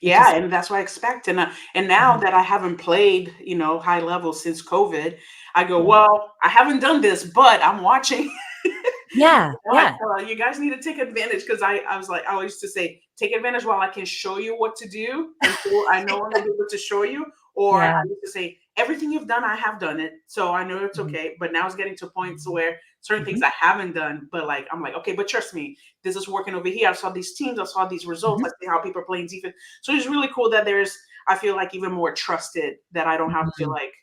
Yeah, is and that's what I expect. And now Mhm. that I haven't played, high level since COVID, I go, Yeah. well, I haven't done this, but I'm watching. Yeah. Like, Yeah. you guys need to take advantage because I was like, I always used to say, take advantage while I can show you what to do until I know I'm able to show you. Or I Yeah. used to say, everything you've done, I have done it. So I know it's Mhm. okay. But now it's getting to points where certain things Mhm. I haven't done, but like, I'm like, okay, but trust me, this is working over here. I saw these teams, I saw these results, I Mhm. see how people are playing defense. So it's really cool that I feel like even more trusted that I don't have to Mhm. like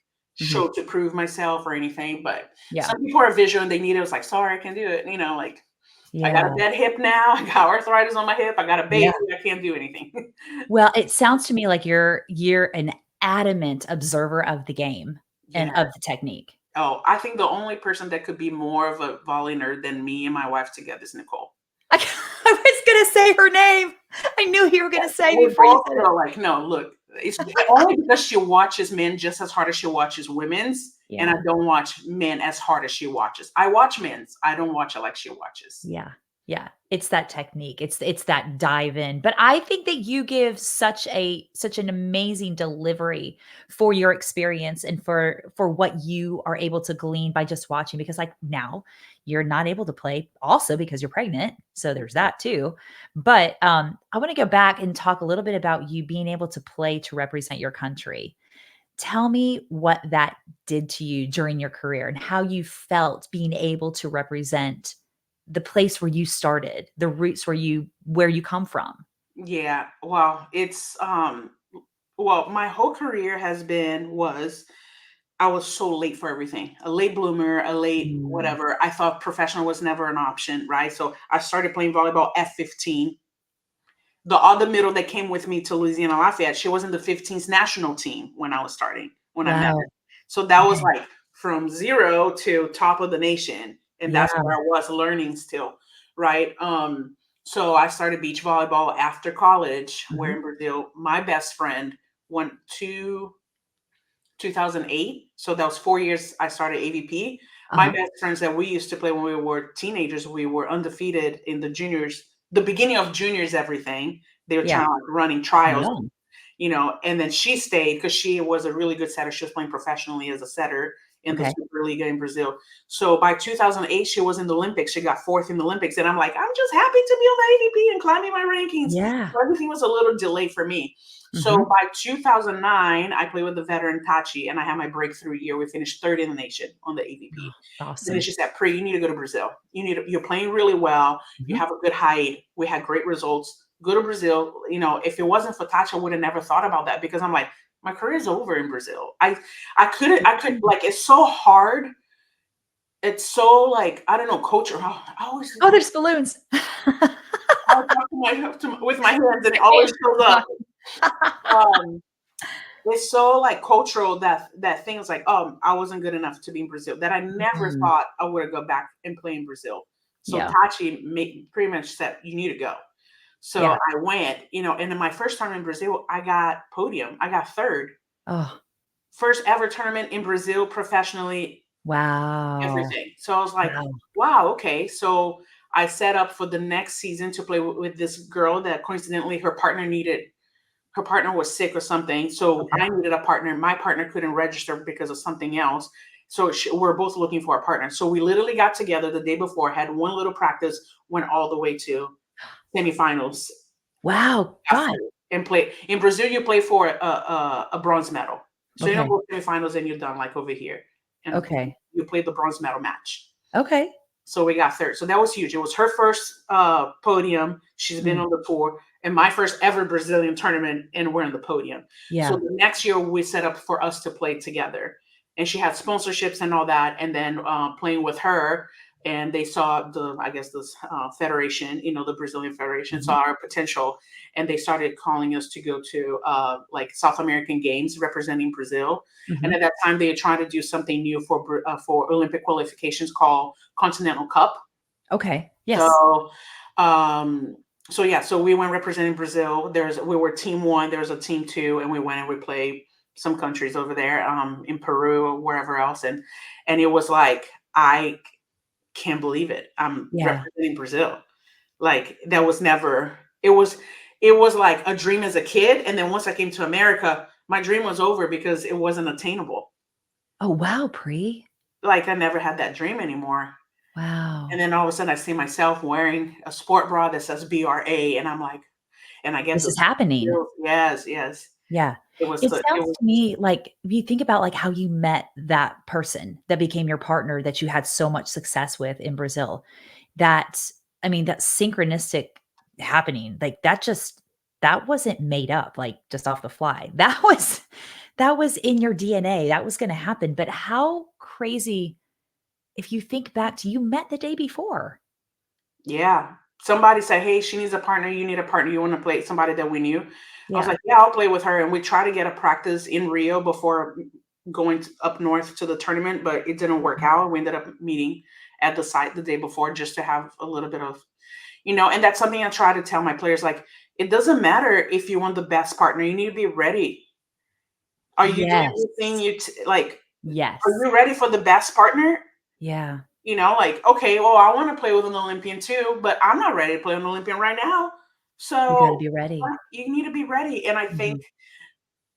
Mhm. show to prove myself or anything. But Yeah. some people are visual and they need it. It's like, sorry, I can do it. Like I got a Yeah. bad hip now. I got arthritis on my hip. I got a Yeah. baby. I can't do anything. Well, it sounds to me like you're an adamant observer of the game and Yeah. of the technique. Oh, I think the only person that could be more of a volley nerd than me and my wife together is Nicole. I was gonna say her name. I knew you were gonna say We before you both said it. are like, no, look, it's only because she watches men just as hard as she watches women's, and I Yeah. don't watch men as hard as she watches. I watch men's. I don't watch it like she watches. Yeah. Yeah. It's that technique. It's that dive in. But I think that you give such an amazing delivery for your experience and for what you are able to glean by just watching because like now you're not able to play also because you're pregnant. So there's that too. But I want to go back and talk a little bit about you being able to play to represent your country. Tell me what that did to you during your career and how you felt being able to represent the place where you started, the roots where you come from. Yeah, well, my whole career was I was so late for everything. A late bloomer, a late Mm, whatever. I thought professional was never an option, right? So I started playing volleyball at 15. The other middle that came with me to Louisiana Lafayette, she was in the 15s national team when I was starting, when I met her. wow. So that was Okay. like from zero to top of the nation. And Yeah. that's where I was learning still, right? So I started beach volleyball after college, where Mhm. in Brazil, my best friend went to 2008. So that was 4 years I started AVP. My Uh-huh. best friends that we used to play when we were teenagers, we were undefeated in the juniors, the beginning of juniors, everything. They were Yeah. trying like running trials, Young. and then she stayed because she was a really good setter. She was playing professionally as a setter in the Okay. Superliga in Brazil. So by 2008, she was in the Olympics. She got fourth in the Olympics. And I'm like, I'm just happy to be on the AVP and climbing my rankings. Yeah. So everything was a little delayed for me. So Mhm. by 2009, I played with the veteran Tachi, and I had my breakthrough year. We finished third in the nation on the AVP. Then Awesome. she said, Pri, you need to go to Brazil. You're playing really well. You Mhm. have a good height. We had great results. Go to Brazil. If it wasn't for Tachi, I would have never thought about that because I'm like, my career is over in Brazil. I could like, it's so hard. It's so like, I don't know, coach. I always Oh, there's balloons. I'll talk with my hands and it always Same. shows up. Um, it's so like cultural that things like, I wasn't good enough to be in Brazil, that I never Mhm. thought I would go back and play in Brazil. So Yeah. Tachi pretty much said, you need to go. So Yeah. I went, and in my first time in Brazil, I got podium. I got third. Oh, First ever tournament in Brazil professionally, wow. everything. So I was like, Wow. wow, okay. So I set up for the next season to play with this girl that coincidentally her partner was sick or something. So Okay. I needed a partner. My partner couldn't register because of something else. So we're both looking for a partner. So we literally got together the day before, had one little practice, went all the way to semifinals Wow. after, God. and play in Brazil. You play for a bronze medal. So you don't Okay. go to semifinals and you're done like over here. And Okay. you play the bronze medal match. Okay. So we got third. So that was huge. It was her first podium. She's been Mm. on the tour, and my first ever Brazilian tournament, and we're in the podium. So Yeah. the next year we set up for us to play together, and she had sponsorships and all that. And then playing with her, and they saw I guess this federation, the Brazilian Federation, Mhm. saw our potential, and they started calling us to go to like South American games representing Brazil. And Mhm. at that time, they had tried to do something new for Olympic qualifications called Continental Cup. Okay. Yes. So, um, so yeah, so we went representing Brazil. We were team one, there was a team two, and we went and we played some countries over there, in Peru or wherever else. And it was like, I can't believe it. I'm Yeah. representing Brazil. Like that was never, it was like a dream as a kid. And then once I came to America, my dream was over because it wasn't attainable. Oh, wow, Pri. Like I never had that dream anymore. And Wow. then all of a sudden I see myself wearing a sport bra that says BRA, and I'm like, and I get This the is happening. feels. Yes, yes. Yeah. It was It the it sounds was to me like if you think about, like, how you met that person that became your partner that you had so much success with in Brazil, that I mean, that synchronistic happening, like, that wasn't made up, like, just off the fly. That was in your DNA. That was gonna happen, but how crazy if you think back to you met the day before. yeah. Somebody said, "Hey, she needs a partner. You need a partner. You want to play somebody that we knew?" I was Yeah. like, "Yeah, I'll play with her." And we try to get a practice in Rio before going up north to the tournament, but it didn't work Mhm. out. We ended up meeting at the site the day before just to have a little bit of, and that's something I try to tell my players. Like, it doesn't matter if you want the best partner. You need to be ready. Are you doing Yes. everything like? Are Yes. you ready for the best partner? Yeah. Like, okay, well, I want to play with an Olympian too, but I'm not ready to play with an Olympian right now. You gotta So be ready. you need to be ready. And I think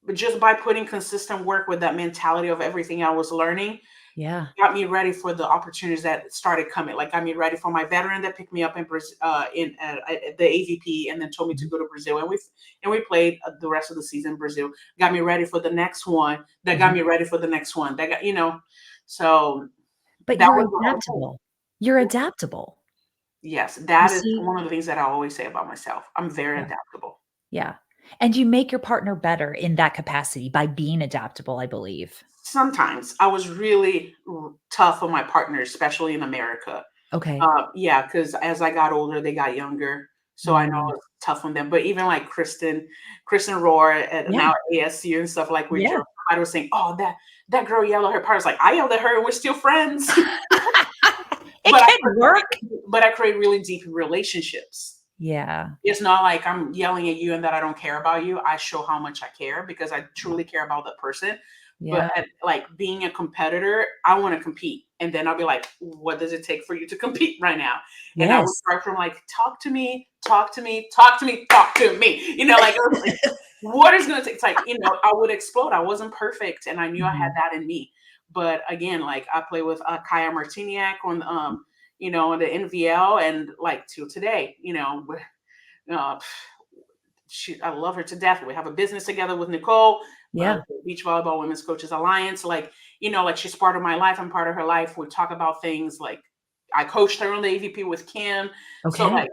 Mhm. just by putting consistent work with that mentality of everything I was learning, Yeah. got me ready for the opportunities that started coming. Like, got me ready for my veteran that picked me up in at the AVP and then told me to Mhm. go to Brazil. And we played the rest of the season in Brazil. Got me ready for the next one. That got Mhm. me ready for the next one. That got. So But that you're was the whole thing. adaptable. You're adaptable. Yes, You that is see? one of the things that I always say about myself. I'm very Yeah, adaptable. yeah. And you make your partner better in that capacity by being adaptable, I believe. Sometimes I was really tough on my partners, especially in America. Okay. Yeah, because as I got older, they got younger. So I know Mm. it's tough on them. But even like Kristen Rohr at Yeah, now ASU and stuff, like we yeah. joke. Somebody was saying, "Oh, that girl yelled at her partner's like I yelled at her, and we're still friends." It but I can work. but I create really deep relationships. Yeah, It's not like I'm yelling at you and that I don't care about you. I show how much I care because I truly care about the person. But yeah. like being a competitor, I want to compete. And then I'll be like, what does it take for you to compete right now? And I would Yes. start from like, talk to me, talk to me, talk to me, talk to me. Like, I was like, what is going to take? It's like, I would explode. I wasn't perfect. And I knew I had Mhm. that in me. But again, like I play with Kaya Martiniak on the NVL and like till today, uh, I love her to death. We have a business together with Nicole, Yeah. the Beach Volleyball Women's Coaches Alliance. Like, like she's part of my life. I'm part of her life. We talk about things like I coached her on the AVP with Kim. So Okay.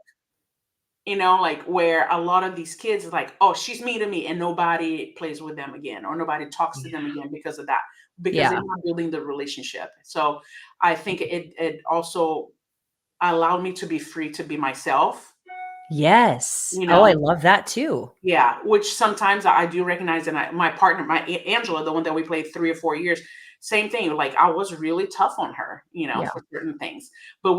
like where a lot of these kids is like, oh, she's me to me, and nobody plays with them again, or nobody talks to Yeah. them again because of that, because they're Yeah. not building the relationship. So I think it also allowed me to be free to be myself. Yes. You Oh, I know, love that too. Yeah, which sometimes I do recognize, and my partner, Angela, the one that we played 3 or 4 years, same thing. Like I was really tough on her, Yeah. for certain things, but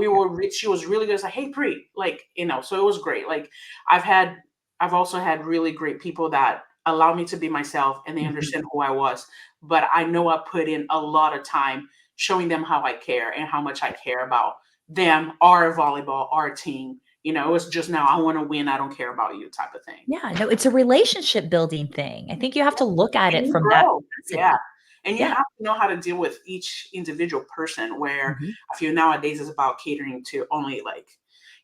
she was really good. It's like, hey, Pri, like so it was great. Like I've had, I've also had really great people that allow me to be myself, and they Mhm. understand who I was. But I know I put in a lot of time showing them how I care and how much I care about them, our volleyball, our team. It's just now I want to win. I don't care about you type of thing. Yeah, no, it's a relationship building thing. I think you have to look at And it you from that grow. Yeah. capacity. And you Yeah. have to know how to deal with each individual person where Mhm. I feel nowadays is about catering to only like,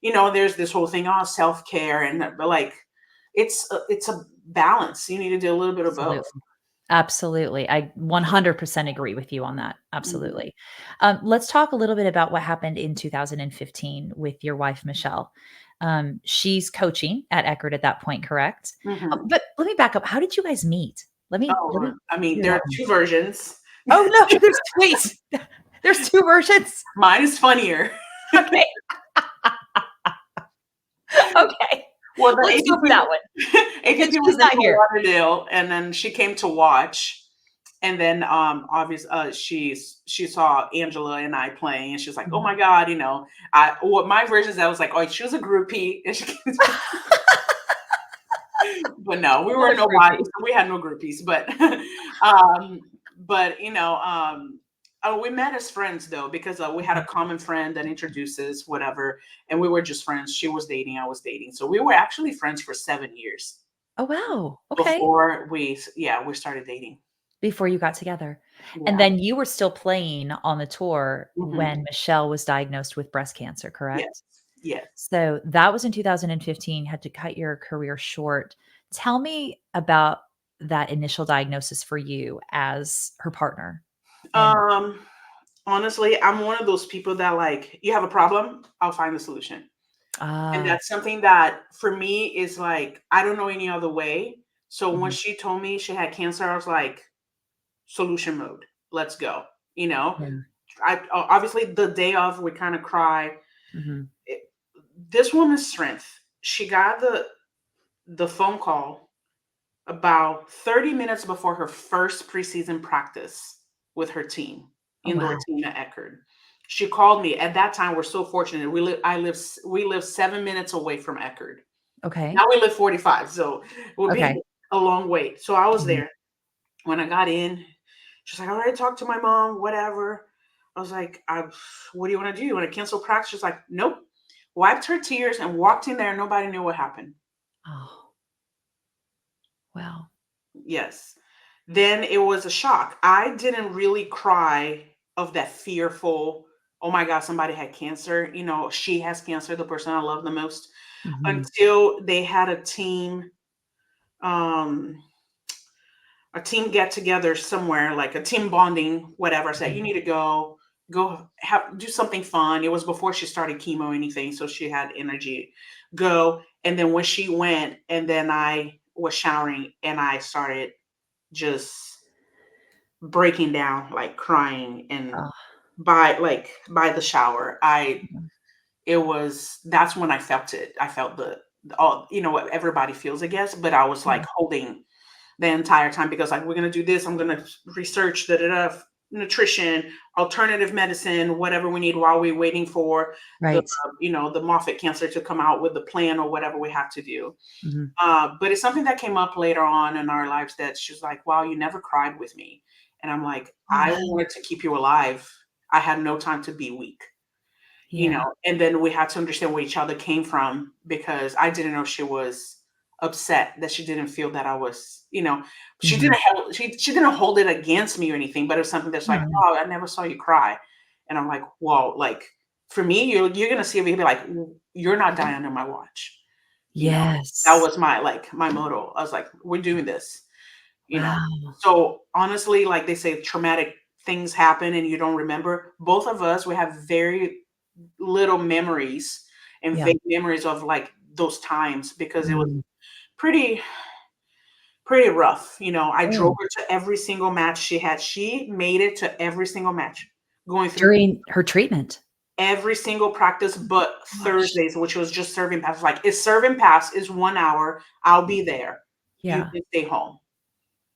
there's this whole thing, oh, self-care but like it's a balance. You need to do a little bit of both. Absolutely. Absolutely. I 100% agree with you on that. Mhm. Absolutely. Let's talk a little bit about what happened in 2015 with your wife, Michelle. She's coaching at Eckerd at that point, correct? Mhm. But let me back up. How did you guys meet? Let me I mean, hear there that are one. two versions. Oh no, there's wait. There's two versions. Mine is funnier. Okay. Okay. Well, the Let's go for AVP that one. Because AVP she's was in not Fort here. Lauderdale, and then she came to watch. And then obviously she saw Angela and I playing, and she's like, oh Mhm. my God, what my version is, I was like, oh, she was a groupie. And but no, we What were a nobody, groupie. so we had no groupies. Um, but we met as friends though, because we had a Mhm. common friend that introduces whatever, and we were just friends. She was dating, I was dating, so we were actually friends for 7 years Oh, wow. Okay. before we started dating. Before you got together. And Yeah. then you were still playing on the tour Hmm. when Michelle was diagnosed with breast cancer, Yes. correct? Yes. So that was in 2015, had to cut your career short. Tell me about that initial diagnosis for you as her partner. And Um, Honestly, I'm one of those people that, like, you have a problem, I'll find the solution. And ah, that's something that for me is like, I don't know any other way. So when mhm, she told me she had cancer, I was like, solution mode. Let's go. You know, yeah, obviously the day of we kind of cry. mhm. It, this woman's strength. She got the phone call about 30 minutes before her first preseason practice with her team, Oh, indoor wow. team at Eckerd. She called me. At that time, we're so fortunate. We live 7 minutes away from Eckerd. Now Okay. we live 45, so it would be Okay. a long wait. So I was Mhm. there. When I got in, she's like, all right, talk to my mom, whatever. I was like, what do you want to do? You want to cancel practice? She's like, nope. Wiped her tears and walked in there. Nobody knew what happened. Oh, wow. Yes. Then it was a shock. I didn't really cry of that fearful, oh my God, somebody had cancer. She has cancer, the person I love the most, Mhm. until they had um, a team get together somewhere, like a team bonding, whatever. I said, you Mhm. need to do something fun. It was before she started chemo or anything, so she had energy. Go. And then when she went, and then I was showering and I started just breaking down, like crying. And Oh, by the shower, mhm. that's when I felt it. I felt all, what everybody feels, I guess, but I was Yeah. like holding the entire time, because like, we're going to do this, I'm going to research nutrition, alternative medicine, whatever we need while we're waiting for the Right. the Moffitt cancer to come out with the plan or whatever we have to do. Mhm. But it's something that came up later on in our lives, that she's like, wow, you never cried with me. And I'm like, Oh, I wow. wanted to keep you alive. I had no time to be weak. Yeah. And then we had to understand where each other came from, because I didn't know she was upset, that she didn't feel that I was, Mhm. she didn't hold it against me or anything, but it was something that's like, No. oh, I never saw you cry. And I'm like, well, like, for me, you're gonna see me be like, you're not dying on my watch. You know, that Yes. was my motto. I was like, we're doing this, you know. Wow. So honestly, like they say, traumatic things happen and you don't remember. Both of us, we have very little memories and Yeah. vague memories of like those times, because it was Mm. pretty pretty rough. I drove Oh. her to every single match she had. She made it to every single match, going through During her treatment? every single practice but Gosh. Thursdays, which was just serving pass. Like, if serving pass is 1 hour, I'll be there. You Yeah. can stay home,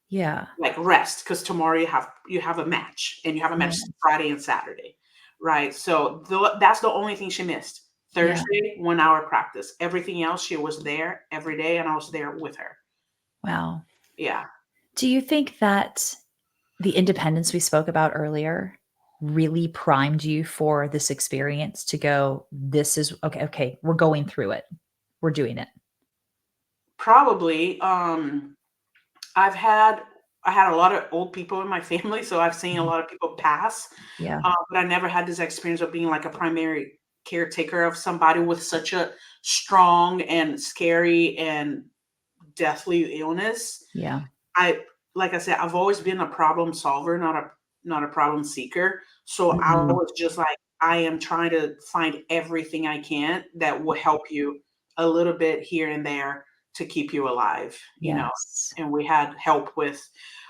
Yeah. like, rest, because tomorrow you have a match, and you have a match Yeah. Friday and Saturday, right? So that's the only thing she missed. Yeah. Thursday, 1 hour practice. Everything else, she was there every day, and I was there with her. Wow. Yeah. Do you think that the independence we spoke about earlier really primed you for this experience to go, "This is okay, we're going through it. We're doing it." Probably. I've had I had a lot of old people in my family, so I've seen a Mhm. lot of people pass, Yeah. but I never had this experience of being like a primary caretaker of somebody with such a strong and scary and deathly illness. Yeah. I Like I said, I've always been a problem solver, not a problem seeker. So I Mhm. was just like, I am trying to find everything I can that will help you a little bit here and there to keep you alive. Yes. And we had help with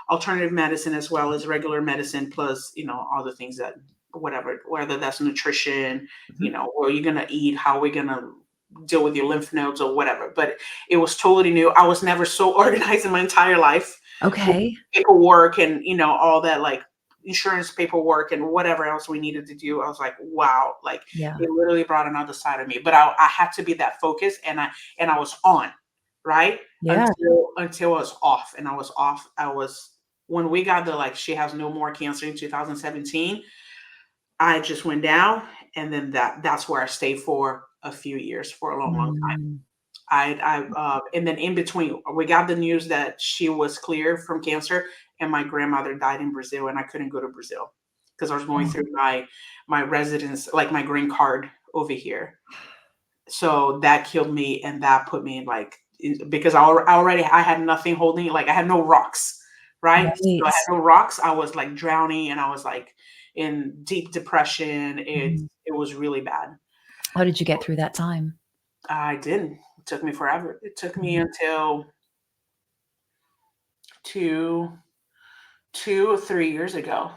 alternative medicine as well as regular medicine, plus, all the things that whatever, whether that's nutrition, Mhm. where you're gonna eat, how we're gonna deal with your lymph nodes or whatever. But it was totally new. I was never so organized in my entire life. Okay. paperwork and, all that, like, insurance paperwork and whatever else we needed to do. I was like, wow, like, Yeah. it literally brought another side of me. But I had to be that focused, and I was on, right? Yeah. Until I was off. And I was off. When we got the, like, she has no more cancer in 2017, I just went down, and then that's where I stayed for a few years, for a long, long time. Mm. And then in between, we got the news that she was cleared from cancer, and my grandmother died in Brazil, and I couldn't go to Brazil because I was going Oh, through my residence, like my green card over here. So that killed me, and that put me in, like, because I had nothing holding, like, I had no rocks, right? So I right. had no rocks. I was like drowning, and I was like in deep depression. It Mhm. it was really bad. How did you get through that time? I didn't. It took me forever. It took me Mhm. until two 2 or 3 years ago.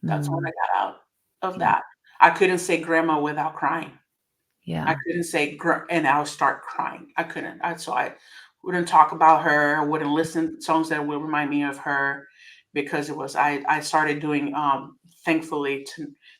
That's when I Mm. got out of Yeah. that. I couldn't say grandma without crying. I Yeah. couldn't say and I would start crying. I couldn't. I wouldn't talk about her, wouldn't listen to songs that would remind me of her, because I started doing, thankfully,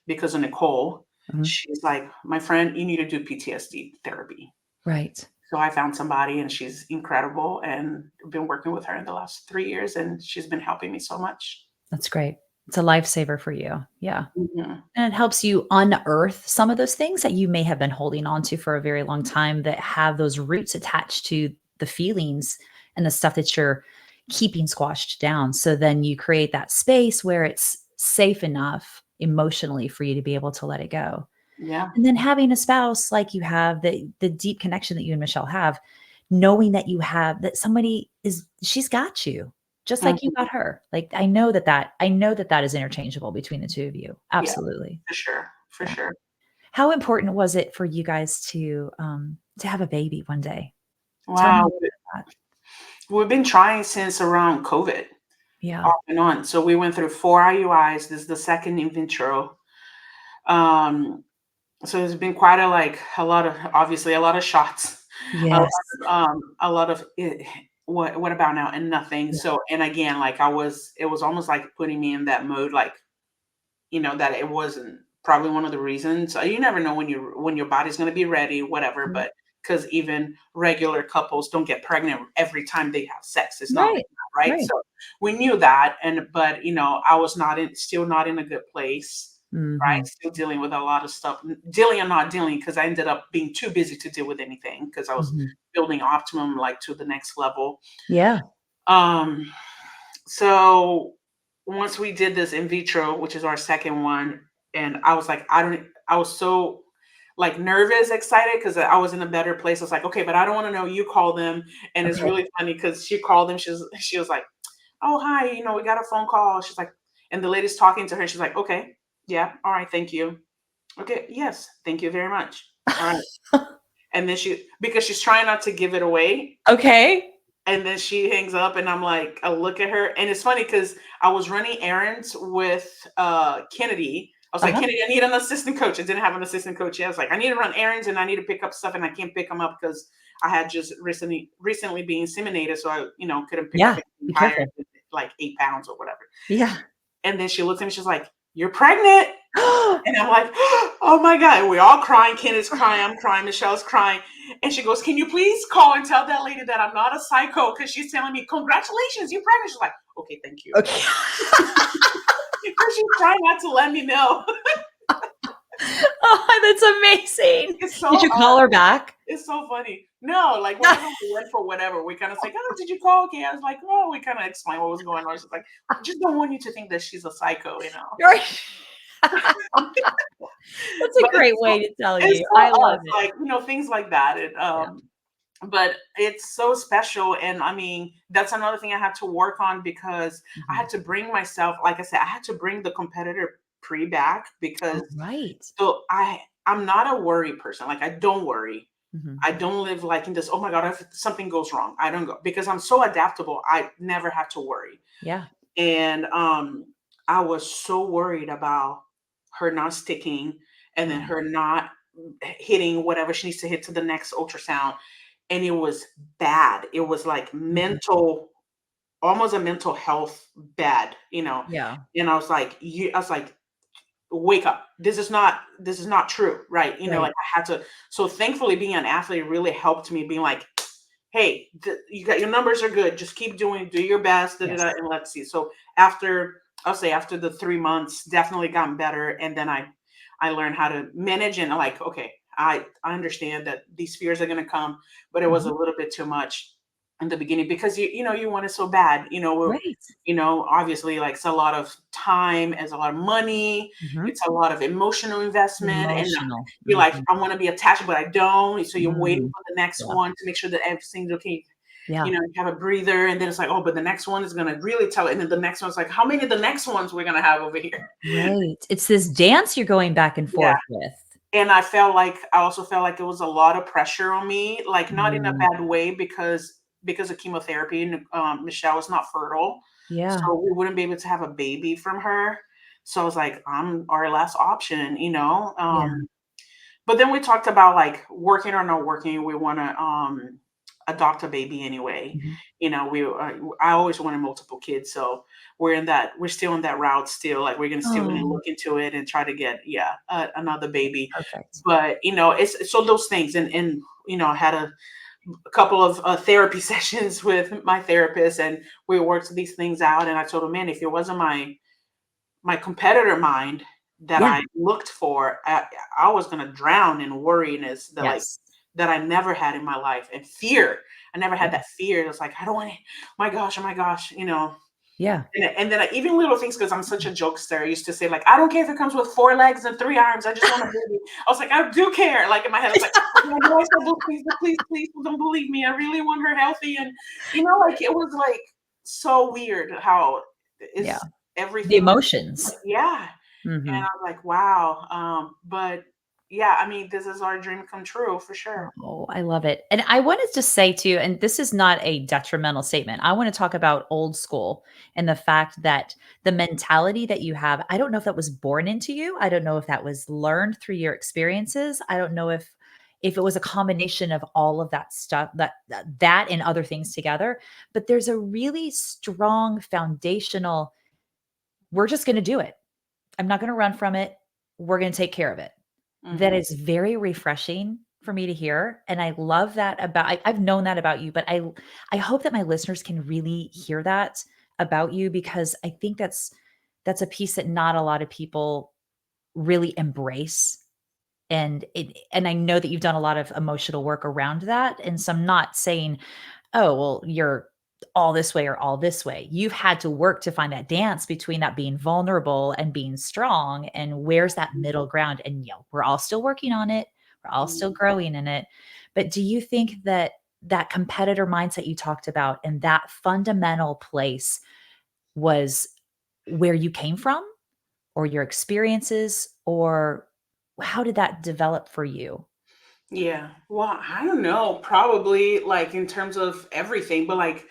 because of Nicole. Mhm. She's like, "My friend, you need to do PTSD therapy." Right. So I found somebody, and she's incredible, and I've been working with her in the last 3 years, and she's been helping me so much. That's great. It's a lifesaver for you. Yeah. Mhm. And it helps you unearth some of those things that you may have been holding on to for a very long time that have those roots attached to the feelings and the stuff that you're keeping squashed down. So then you create that space where it's safe enough emotionally for you to be able to let it go. Yeah. And then having a spouse like you have, the deep connection that you and Michelle have, knowing that you have that somebody is she's got you, just like you Mhm. got her. Like, I know that that is interchangeable between the 2 of you. Yeah, Absolutely. for sure, for Yeah. sure. How important was it for you guys to have a baby one day? Tell me Wow. about that. We've been trying since around COVID, Yeah. off and on. So we went through 4 IUIs. This is the second in vitro. Um, so it's been quite a lot of, obviously, a lot of shots, Yes. a lot of what about now, and nothing. Yeah. So, and again, like, it was almost like putting me in that mode, like, that it wasn't probably one of the reasons. You never know when your body's going to be ready, whatever. Yeah. But because even regular couples don't get pregnant every time they have sex, it's not like Right. that, right? Right. So we knew that, but I was still not in a good place, right? Mhm. Still dealing with a lot of stuff, dealing or not dealing, because I ended up being too busy to deal with anything because I was Mhm. building optimum, like, to the next level. Yeah. Um, so once we did this in vitro, which is our second one, and I was like, I was so, like, nervous, excited, because I was in a better place. I was like, okay, but I don't want to know. You call them. And it's Okay. really funny because she called them. She was like, oh, hi, we got a phone call. She's like, and the lady's talking to her. She's like, okay, yeah, all right, thank you. Okay, yes, thank you very much. All right. And then because she's trying not to give it away, Okay. and then she hangs up, and I'm like, I look at her, and it's funny because I was running errands with Kennedy. I was like, Uh-huh. Kennedy, I need an assistant coach. I didn't have an assistant coach yet. I was like, I need to run errands, and I need to pick up stuff, and I can't pick them up because I had just recently been inseminated, so I couldn't pick up Yeah. anything Be higher careful. than like 8 pounds or whatever. Yeah. And then she looks at me, she's like, "You're pregnant." And I'm like, oh my God. And we're all crying. Ken is crying. I'm crying. Michelle's crying. And she goes, can you please call and tell that lady that I'm not a psycho? Because she's telling me, congratulations, you're pregnant. She's like, okay, thank you. Okay. Because she's trying not to let me know. Oh, that's amazing. It's Did so you call her back? it's so funny. No, like, whenever we went for whatever, we kind of say, oh, did you call? Okay. I was like, oh, we kind of explained what was going on. She's like, I just don't want you to think that she's a psycho. Right. That's a But great way to tell it's you. so I us, love it. like, things like that. Yeah. But it's so special, and I mean, that's another thing I had to work on, because I Mhm. had to bring myself, like I said, I had to bring the competitor Pre back, because Oh, right. so I'm not a worry person. Like, I don't worry. Mhm. I don't live like in this, oh my God, if something goes wrong, I don't go, because I'm so adaptable. I never have to worry. Yeah. And I was so worried about her not sticking, and then Yeah. her not hitting whatever she needs to hit to the next ultrasound. And it was bad. It was like Mhm. mental. almost a mental health bad, Yeah. and I was like, wake up. This is not true, right? Like Right. I had to. So thankfully, being an athlete really helped me, being like, hey, you got your numbers are good. Just keep do your best, da, da, da, Yes. and let's see. So I'll say after the 3 months, definitely gotten better, and then I learned how to manage and like, okay, I understand that these fears are going to come, but it was Mhm. a little bit too much in the beginning because you want it so bad. Right. Obviously, like it's a lot of time, it's a lot of money, Mhm. it's a lot of emotional investment, and Emotional. you're like, Mhm. I want to be attached, but I don't. So you're waiting Mm. for the next Yeah. one to make sure that everything's okay. Yeah. You have a breather, and then it's like, oh, but the next one is gonna really tell it. And then the next one's like, how many of the next ones we're gonna have over here? Right. It's this dance you're going back and Yeah. forth with. And I also felt like it was a lot of pressure on me, like not in a Mm. bad way because of chemotherapy. And Michelle was not fertile, Yeah. so we wouldn't be able to have a baby from her. So I was like, I'm our last option. Yeah. But then we talked about like working or not working. We want to adopt a baby anyway. Mhm. I always wanted multiple kids, so we're still in that route still. Like we're gonna Oh, look into it and try to get another baby. perfect. But it's so those things and I had a couple of therapy sessions with my therapist, and we worked these things out. And I told him, man, if it wasn't my competitor mind that Yeah. I looked for, I was gonna drown in worriness Yes. that I never had in my life, and fear. I never had Yeah. that fear. It's like I don't want it. Oh my gosh. Yeah. And then even little things, because I'm such a jokester. I used to say like, I don't care if it comes with 4 legs and 3 arms. I just want a baby. I was like, I do care. Like in my head, I was like, okay, I know I said those things, but please don't believe me. I really want her healthy. And like it was like so weird how Yeah. it's The everything. emotions. Yeah. And Mhm. I'm like, wow. But yeah, I mean, this is our dream come true for sure. Oh, I love it. And I wanted to say too, and this is not a detrimental statement. I want to talk about old school and the fact that the mentality that you have, I don't know if that was born into you. I don't know if that was learned through your experiences. I don't know if it was a combination of all of that stuff that and other things together, but there's a really strong foundational, we're just going to do it. I'm not going to run from it. We're going to take care of it. That Hmm. is very refreshing for me to hear, and I love that about I've known that about you, but I hope that my listeners can really hear that about you because I think that's a piece that not a lot of people really embrace, and I know that you've done a lot of emotional work around that, and so I'm not saying, "Oh, well, you're all this way or all this way." You've had to work to find that dance between that being vulnerable and being strong, and where's that middle ground? And, we're all still working on it. We're all still growing in it. But do you think that that competitor mindset you talked about and that fundamental place was where you came from or your experiences, or how did that develop for you? Yeah. Well, I don't know. Probably like in terms of everything, but like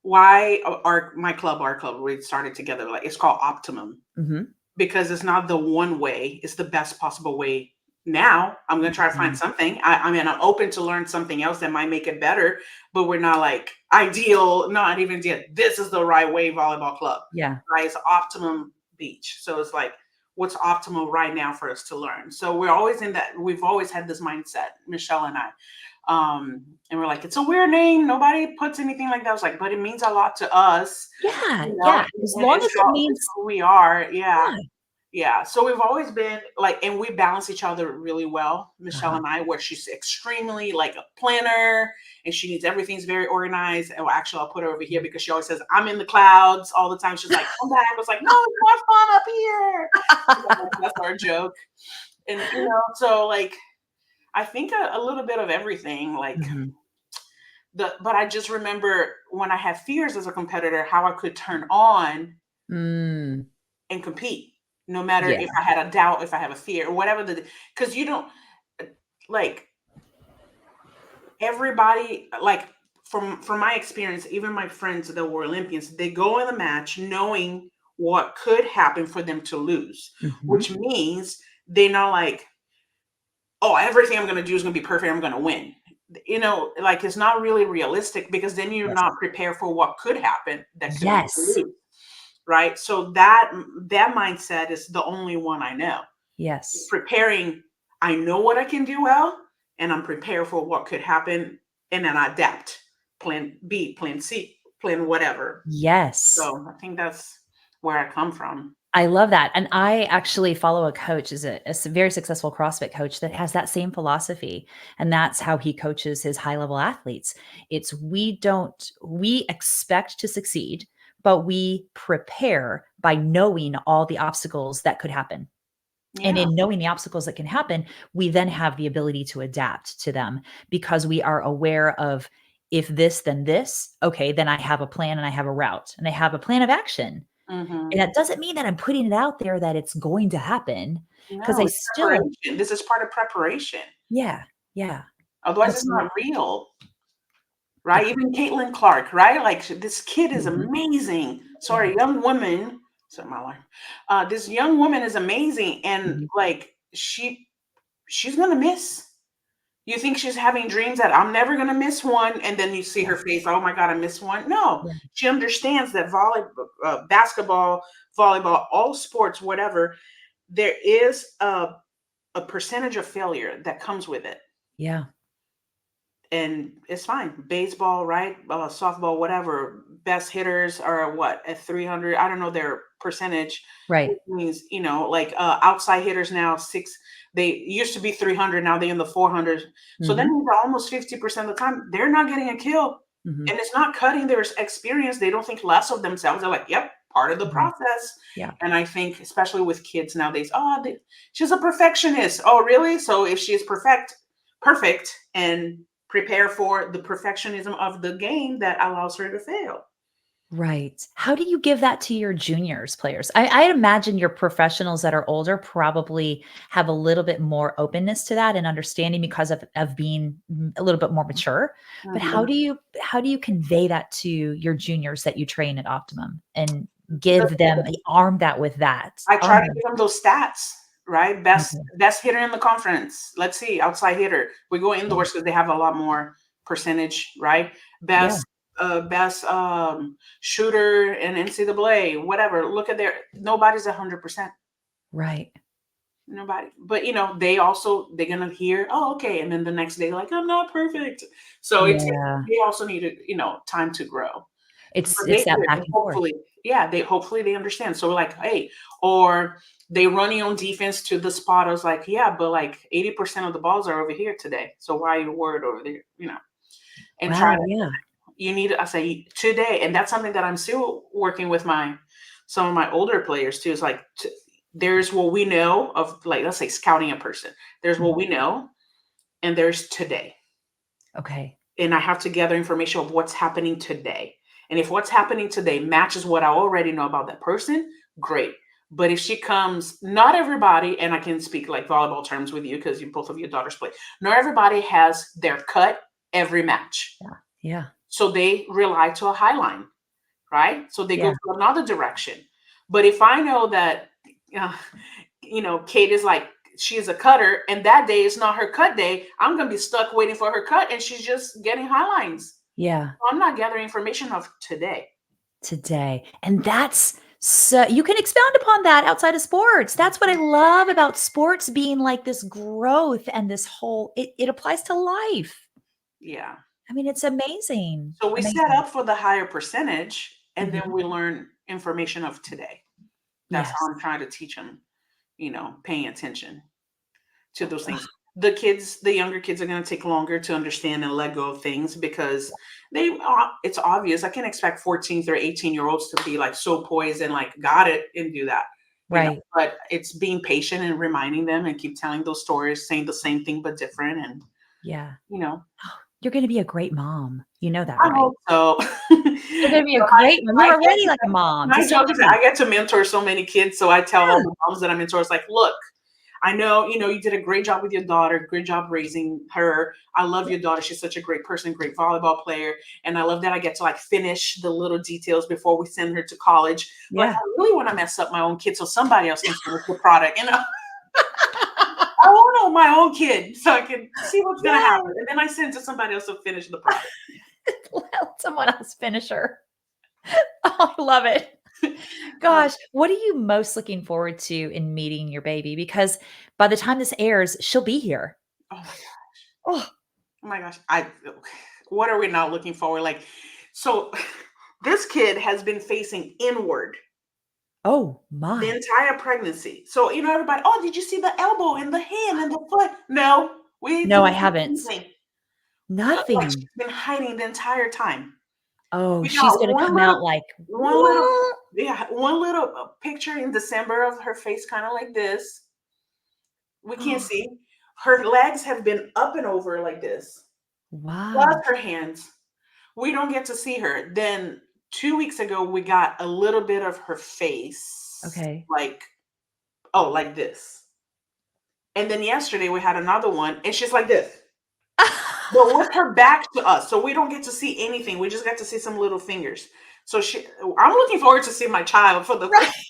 why our club, we started together. Like it's called Optimum Mhm. because it's not the one way, it's the best possible way. Now I'm gonna try to find Mhm. something. I mean, I'm open to learn something else that might make it better, but we're not like ideal, not even yet. This is the right way volleyball club, Yeah. right? It's Optimum Beach. So it's like what's optimal right now for us to learn. So we're always in that, we've always had this mindset, Michelle and I. And we're like, it's a weird name. Nobody puts anything like that. I was like, but it means a lot to us, Yeah, yeah. As and long as it it's means who we are. Yeah. yeah. Yeah. So we've always been like, and we balance each other really well, Michelle Uh-huh. and I, where she's extremely like a planner and she needs everything's very organized. And well, actually, I'll put her over here because she always says, I'm in the clouds all the time. She's like, come back. I was like, no, it's more fun up here. That's our joke. And, so like, I think a little bit of everything, like, Mhm. but I just remember when I had fears as a competitor, how I could turn on Mm. and compete, no matter Yeah. if I had a doubt, if I have a fear, or whatever because you don't like everybody like from my experience, even my friends that were Olympians, they go in the match knowing what could happen for them to lose, Mhm. which means they're not like, oh, everything I'm gonna do is gonna be perfect, I'm gonna win. like it's not really realistic, because then you're Yes. not prepared for what could happen that could make you Yes. lose, right? So that mindset is the only one I know. Yes. Preparing, I know what I can do well, and I'm prepared for what could happen, and then I adapt. Plan B, plan C, plan whatever. Yes. So I think that's where I come from. I love that. And I actually follow a coach, is a very successful CrossFit coach that has that same philosophy. And that's how he coaches his high level athletes. It's we expect to succeed, but we prepare by knowing all the obstacles that could happen. And Yeah. in knowing the obstacles that can happen, we then have the ability to adapt to them because we are aware of, if this, then this, okay, then I have a plan and I have a route and I have a plan of action. Hmm. And that doesn't mean that I'm putting it out there that it's going to happen, because No, I it's still preparation. This is part of preparation. yeah, yeah, Otherwise, it's absolutely. not real, I right? Even Caitlin Clark, right? Like, this kid is mhm, amazing. yeah, Sorry, young woman. Sorry, my life. This young woman is amazing, and mhm, like she's gonna miss. You think she's having dreams that I'm never gonna miss one, and then you see yeah, her face. Oh my God, I missed one. No, yeah, she understands that basketball, volleyball, all sports, whatever. There is a percentage of failure that comes with it, yeah, and it's fine. Baseball, right? Softball, whatever. Best hitters are what, at 300. I don't know their percentage, right, which means, like outside hitters now, they used to be 300, now they're in the 400s. So that mhm, means that almost 50% of the time they're not getting a kill, mhm, and it's not cutting their experience. They don't think less of themselves. They're like, yep, part of the mhm, process. yeah, And I think, especially with kids nowadays, she's a perfectionist. Oh, really? So if she is perfect, and prepare for the perfectionism of the game that allows her to fail. right. How do you give that to your juniors players? I imagine your professionals that are older probably have a little bit more openness to that and understanding because of being a little bit more mature. But Mhm. how do you convey that to your juniors that you train at Optimum and The- give them arm that with that? I try Arm to them. give them those stats, right? Best Okay. best hitter in the conference. Let's see, outside hitter. We go Yeah. indoors because they have a lot more percentage, right? Yeah. Best shooter in NCAA, whatever. Look at their nobody's 100%. Right. Nobody. But they're gonna hear, oh, okay, and then the next day, like, I'm not perfect. So Yeah. they also need time to grow. But It's they that do it, back and and forth. hopefully, yeah, they understand. So we're like, hey, or they run you on defense to the spot. I was like, yeah, but like 80% of the balls are over here today. So why are you worried over there? And try Wow. to, Yeah. I say today, and that's something that I'm still working with some of my older players too. Is like, there's what we know of, like, let's say scouting a person. There's what Mhm. we know, and there's today. Okay. And I have to gather information of what's happening today. And if what's happening today matches what I already know about that person, great. But if she comes, not everybody, and I can speak like volleyball terms with you because both of your daughters play, not everybody has their cut every match. Yeah. Yeah. So they rely to a high line, right? So they go Yeah. to another direction. But if I know that, uh, Kate is like, she is a cutter, and that day is not her cut day, I'm going to be stuck waiting for her cut, and she's just getting high lines. Yeah. I'm not gathering information of today. Today. And that's so you can expound upon that outside of sports. That's what I love about sports being like this growth and this whole it applies to life. Yeah. I mean, it's amazing. So we set Amazing. up for the higher percentage, and then Mhm. we learn information of today. That's how Yes. I'm trying to teach them, paying attention to those things. The younger kids are going to take longer to understand and let go of things because it's obvious. I can expect 14th or 18-year-olds to be like so poised and like got it and do that, Right. but it's being patient and reminding them and keep telling those stories, saying the same thing but different. And, Yeah. you know, You're gonna be a great mom. You know that, I right? hope so. You're gonna be a So great mom. You're I get already like a mom to my so joke is that many. I get to mentor so many kids. So I tell all Yeah. the moms that I mentor, it's like, look, I know, you did a great job with your daughter, great job raising her. I love your daughter. She's such a great person, great volleyball player. And I love that I get to like finish the little details before we send her to college. Like, Yeah. I really want to mess up my own kid so somebody else can finish the product. I want my own kid so I can see what's gonna Yes. happen. And then I send it to somebody else to finish the product. Let someone else finish her. Oh, I love it. Um, Gosh, what are you most looking forward to in meeting your baby? Because by the time this airs, she'll be here. oh my god. Oh, Oh my gosh. What are we not looking forward? Like, so this kid has been facing inward oh the my. entire pregnancy. So, everybody, oh, did you see the elbow and the hand and the foot? No, we No, I didn't see haven't. anything. Like Nothing. she's been hiding the entire time. Oh, We she's got gonna come out like, one little, "What?" yeah, one little picture in December of her face, kind of like this. We can't Oh, see. Her legs have been up and over like this, plus wow. her hands. We don't get to see her. Then 2 weeks ago, we got a little bit of her face, Okay. like this. And then yesterday we had another one, and she's like this, but with her back to us, so we don't get to see anything. We just got to see some little fingers. So I'm looking forward to see my child for the Right. first.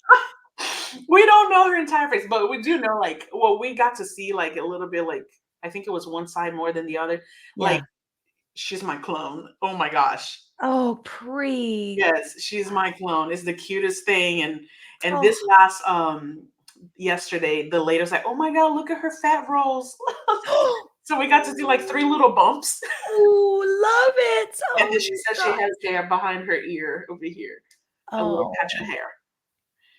We don't know her entire face, but we do know we got to see like a little bit, like I think it was one side more than the other. Like Yeah. she's my clone. Oh my gosh. Oh, Pri. Yes, she's my clone. It's the cutest thing. And Oh. this last yesterday, the lady's like, oh my god, look at her fat rolls. So we got to see like 3 little bumps. Oh, love it. And Oh then she my said she god. has hair behind her ear over here, a little Oh, patch of hair.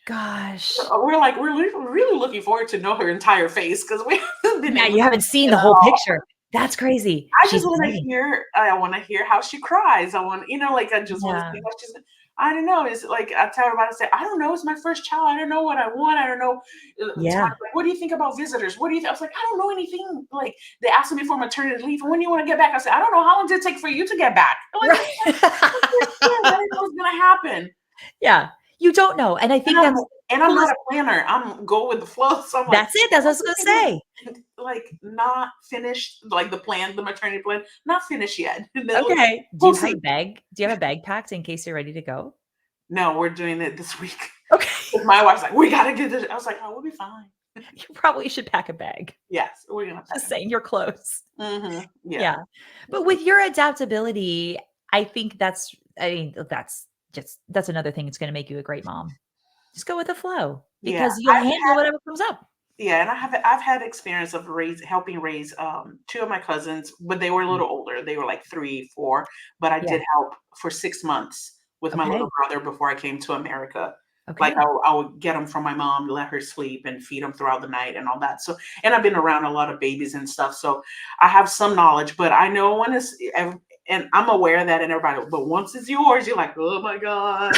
gosh. We're really looking forward to know her entire face because we haven't been Yeah, able you to haven't see seen it the at whole all. picture. That's crazy. I just She's want to hiding. hear. I want to hear how she cries. I want, like, I just want to Yeah. see how she's. I don't know. It's like I tell everybody, I say, I don't know. It's my first child. I don't know what I want. I don't know. Yeah. Like, what do you think about visitors? What do you think? I was like, I don't know anything. Like they asked me for maternity leave, and when do you want to get back? I said, I don't know. How long did it take for you to get back? I'm like, Right. I didn't know what's gonna happen. Yeah. You don't know, and I And think I'm that's and I'm not coolest. a planner. I'm go with the flow. So I'm like, That's it. That's what I was gonna say. like not finished, like the maternity plan, not finished yet. And then Okay. Do we'll you have see. a bag? Do you have a bag packed in case you're ready to go? No, we're doing it this week. Okay. 'Cause my wife's like, we gotta get this. I was like, oh, we'll be fine. You probably should pack a bag. Yes, we're gonna pack Just it. saying, you're close. Yeah. Yeah. But with your adaptability, I think that's another thing that's gonna make you a great mom. Just go with the flow Yeah. because you'll handle whatever comes up. Yeah, and I've had experience of helping raise two of my cousins, but they were a Mm. little older. They were like 3, 4, but I Yeah. did help for 6 months with my little Okay. brother before I came to America. Like Okay. I would get them from my mom, let her sleep, and feed them throughout the night and all that. So, and I've been around a lot of babies and stuff, so I have some knowledge. But I know when and I'm aware of that, and everybody. But once it's yours, you're like, oh my god.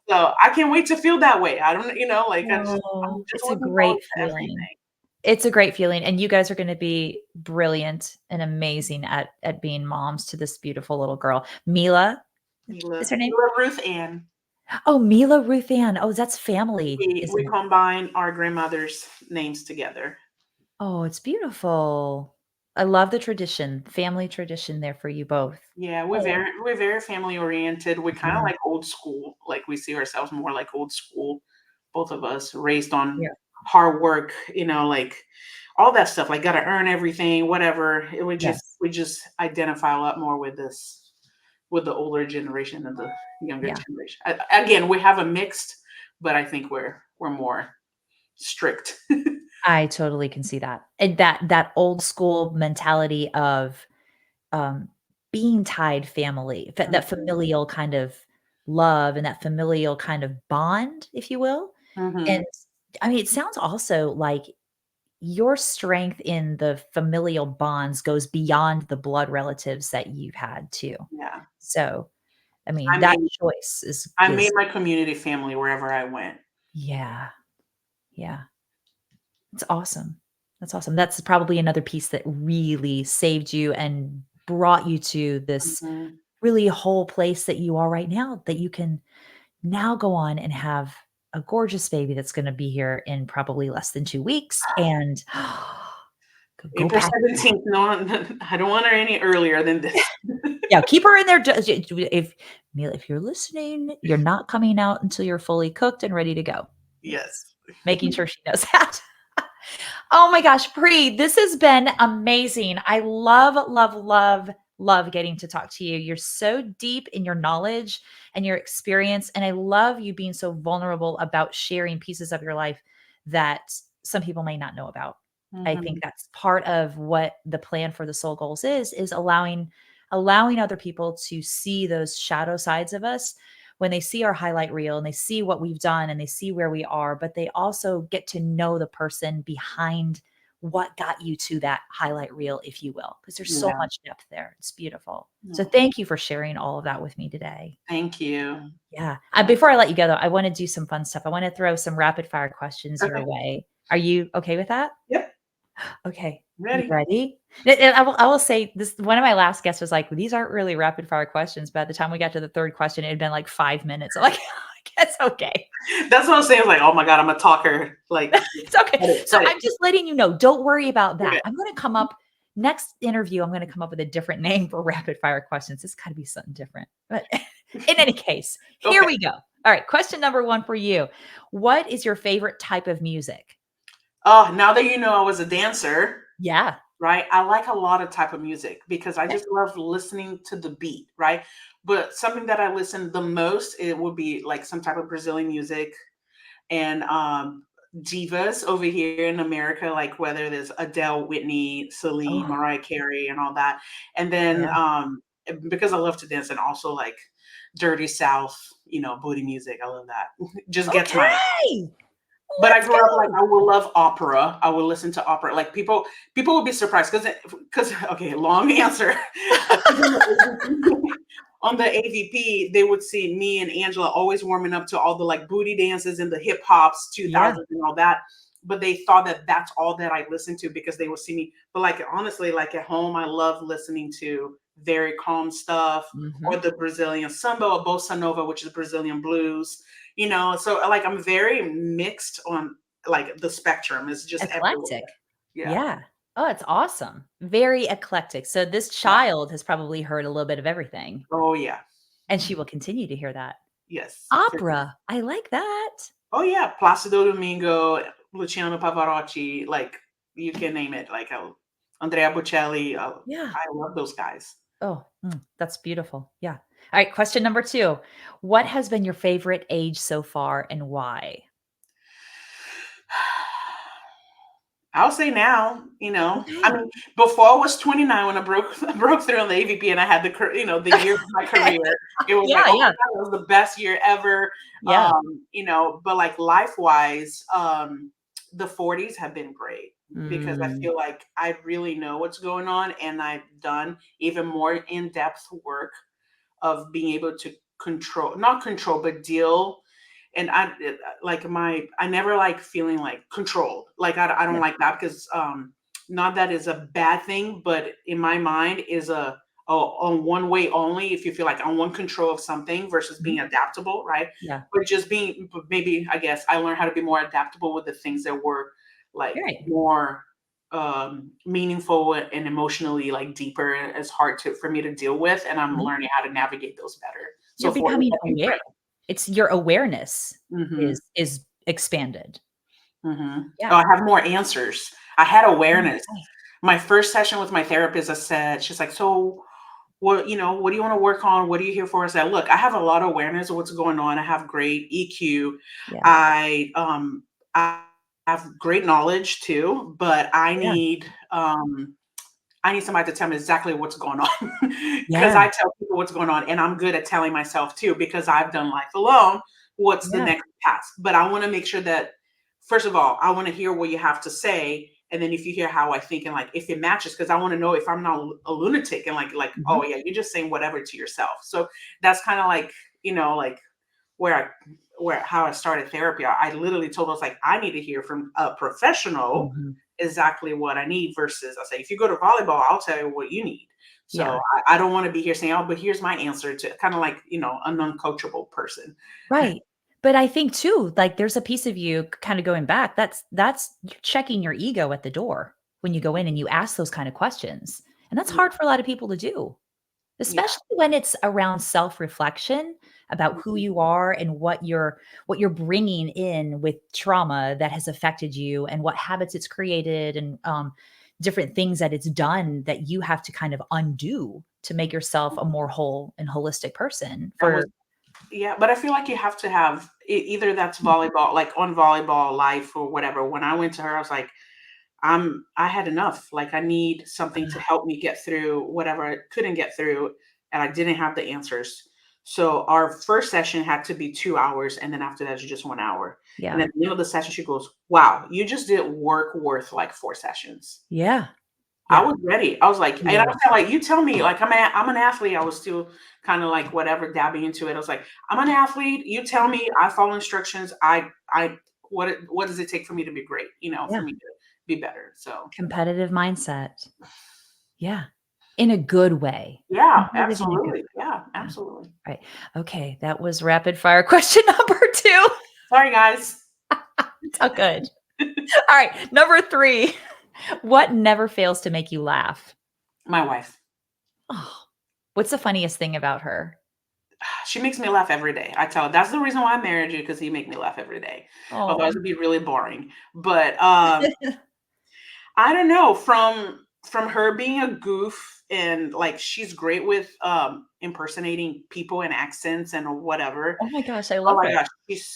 So I can't wait to feel that way. I don't, I'm Oh, just it's a looking forward great to feeling. everything. It's a great feeling, and you guys are gonna be brilliant and amazing at being moms to this beautiful little girl. Mila is her name? Mila Ruth Ann. Oh, Mila Ruth Ann. Oh, that's family, We isn't it? combine our grandmother's names together. Oh, it's beautiful. I love the tradition, family tradition there for you both. Yeah, Oh, we're very family oriented. We're kind of yeah, like old school. Like we see ourselves more like old school. Both of us raised on yeah, hard work, like all that stuff. Like got to earn everything, whatever. yes, We just identify a lot more with with the older generation than the younger yeah. generation. Again, we have a mixed, but I think we're more strict. I totally can see that. And that old school mentality of, um, being tied family, that Mhm, familial kind of love and that familial kind of bond, if you will. And, mhm. I mean, it sounds also like your strength in the familial bonds goes beyond the blood relatives that you've had too. Yeah. So, I mean, I that made choice is I made is my community family wherever I went. yeah, yeah. It's awesome. That's awesome. That's probably another piece that really saved you and brought you to this Mhm. really whole place that you are right now, that you can now go on and have a gorgeous baby that's gonna be here in probably less than 2 weeks and go April pack. 17th, no, I don't want her any earlier than this. Yeah, keep her in there just if Neil, if you're listening, you're not coming out until you're fully cooked and ready to go. Yes. Yes. Making sure she knows that. Oh my gosh, Pri, this has been amazing. I love, love, love, love getting to talk to you. You're so deep in your knowledge and your experience. And I love you being so vulnerable about sharing pieces of your life that some people may not know about. I think Mhm. that's part of what the plan for the soul goals is allowing other people to see those shadow sides of us when they see our highlight reel and they see what we've done and they see where we are, but they also get to know the person behind what got you to that highlight reel, if you will, because there's so Yeah. much depth there. It's beautiful. So No. thank you for sharing all of that with me today. Thank you. Yeah. Before I let you go, though, I want to do some fun stuff. I want to throw some rapid fire questions your Okay. way. Are you okay with that? Yep. Okay. You Ready. ready? And I will say this, one of my last guests was like, "These aren't really rapid fire questions." By the time we got to the third question, it had been like 5 minutes. I'm like, I guess okay. That's what I'm saying. It's like, oh my God, I'm a talker. Like, It's okay. cut it, So cut it. I'm just letting you know, don't worry about Okay. that. I'm gonna come up next interview, I'm gonna come up with a different name for rapid fire questions. It's gotta be something different. But in any case, here Okay. we go. All right, question number 1 for you. What is your favorite type of music? Oh, now that you know I was a dancer, Yeah. right? I like a lot of type of music because I Okay. just love listening to the beat, right? But something that I listen the most, it would be like some type of Brazilian music and divas over here in America, like whether there's Adele, Whitney, Celine, Oh, Mariah Carey, and all that. And then yeah. because I love to dance and also like dirty South, booty music. I love that. Just gets my. Okay. But I Let's grew up like go. I will love opera. I will listen to opera. Like people would be surprised because okay, long answer. 'Cause on the AVP, they would see me and Angela always warming up to all the like booty dances and the hip hops, Yeah. 2000s and all that. But they thought that that's all that I listened to because they would see me. But like honestly, like at home, I love listening to very calm stuff or Mhm. the Brazilian samba or bossa nova, which is Brazilian blues. So like I'm very mixed on like the spectrum. It's just everywhere. Eclectic. Yeah. Yeah. Oh, it's awesome. Very eclectic. So this Yeah. child has probably heard a little bit of everything, Oh yeah. and she will continue to hear that. Yes. For sure. Opera. I like that. Oh yeah, Placido Domingo, Luciano Pavarotti, like you can name it, like Andrea Bocelli. Yeah. I love those guys. Oh, that's beautiful. Yeah. All right, question number 2. What has been your favorite age so far and why? I'll say now, I Okay. mean, before I was 29 when I broke broke through on the AVP and I had the year of my Okay. career. It was like, Yeah, oh yeah. my God, it was the best year ever. Yeah. But like life wise, the 40s have been great because I Mm, feel like I really know what's going on and I've done even more in-depth work of being able to not control, but deal. And I never like feeling like controlled. Like I don't yeah. like that because not that is a bad thing, but in my mind is on one way only. If you feel like I want control of something versus Mhm. being adaptable, right? Yeah. But just being, maybe I guess I learned how to be more adaptable with the things that were like You're right. more meaningful and emotionally like deeper and it's hard for me to deal with, and I'm Mhm. learning how to navigate those better. You're So for it, becoming I think aware. great. It's your awareness Hmm. is expanded. Oh, Yeah. I have more answers. I had awareness. Okay. My first session with my therapist, I said, she's like, so what do you want to work on? What are you here for? I said, look, I have a lot of awareness of what's going on. I have great EQ. Yeah. I have great knowledge too, but Yeah. I need somebody to tell me exactly what's going on because Yeah. I tell people what's going on and I'm good at telling myself too because I've done life alone. What's the Yeah. next task? But I want to make sure that, first of all, I want to hear what you have to say. And then if you hear how I think and like if it matches, because I want to know if I'm not a lunatic and like, Mhm. oh yeah, you're just saying whatever to yourself. So that's kind of like, like where how I started therapy. I literally told us like I need to hear from a professional Mhm. exactly what I need versus I say if you go to volleyball, I'll tell you what you need. So Yeah. I don't want to be here saying, oh, but here's my answer to kind of like, an uncoachable person. Right. But I think too, like there's a piece of you kind of going back, that's you're checking your ego at the door when you go in and you ask those kind of questions. And that's hard for a lot of people to do. Yeah. especially when it's around self-reflection about who Mhm. you are and what you're bringing in with trauma that has affected you and what habits it's created and different things that it's done that you have to kind of undo to make yourself a more whole and holistic person That was for Yeah, but I feel like you have to have either that's volleyball, like on volleyball life or whatever. When I went to her, I was like, I had enough. Like I need something to help me get through whatever I couldn't get through, and I didn't have the answers. So our first session had to be 2 hours, and then after that, it's just 1 hour. And yeah. at the end of the session, she goes, "Wow, you just did work worth like 4 sessions." Yeah. I Yeah. was ready. I was like, You and I were. was kinda like, "You tell me, like, I'm an athlete." I was still kinda like whatever, dabbing into it. I was like, "I'm an athlete. You tell me. I follow instructions. What does it take for me to be great, for Yeah. me to be better?" So, Competitive mindset. Yeah. In a good way. yeah, Competitive in a good absolutely. way. Yeah, Yeah. absolutely. Right. Okay, that was rapid fire question number 2. Sorry, guys. It's all good. All right, number 3. What never fails to make you laugh? My wife. Oh, what's the funniest thing about her? She makes me laugh every day. I tell her, "That's the reason why I married you, because you make me laugh every day. Oh. Otherwise, it'd be really boring." But, I don't know, from her being a goof and, like, she's great with, impersonating people and accents and whatever. Oh my gosh, I Oh love my it. gosh,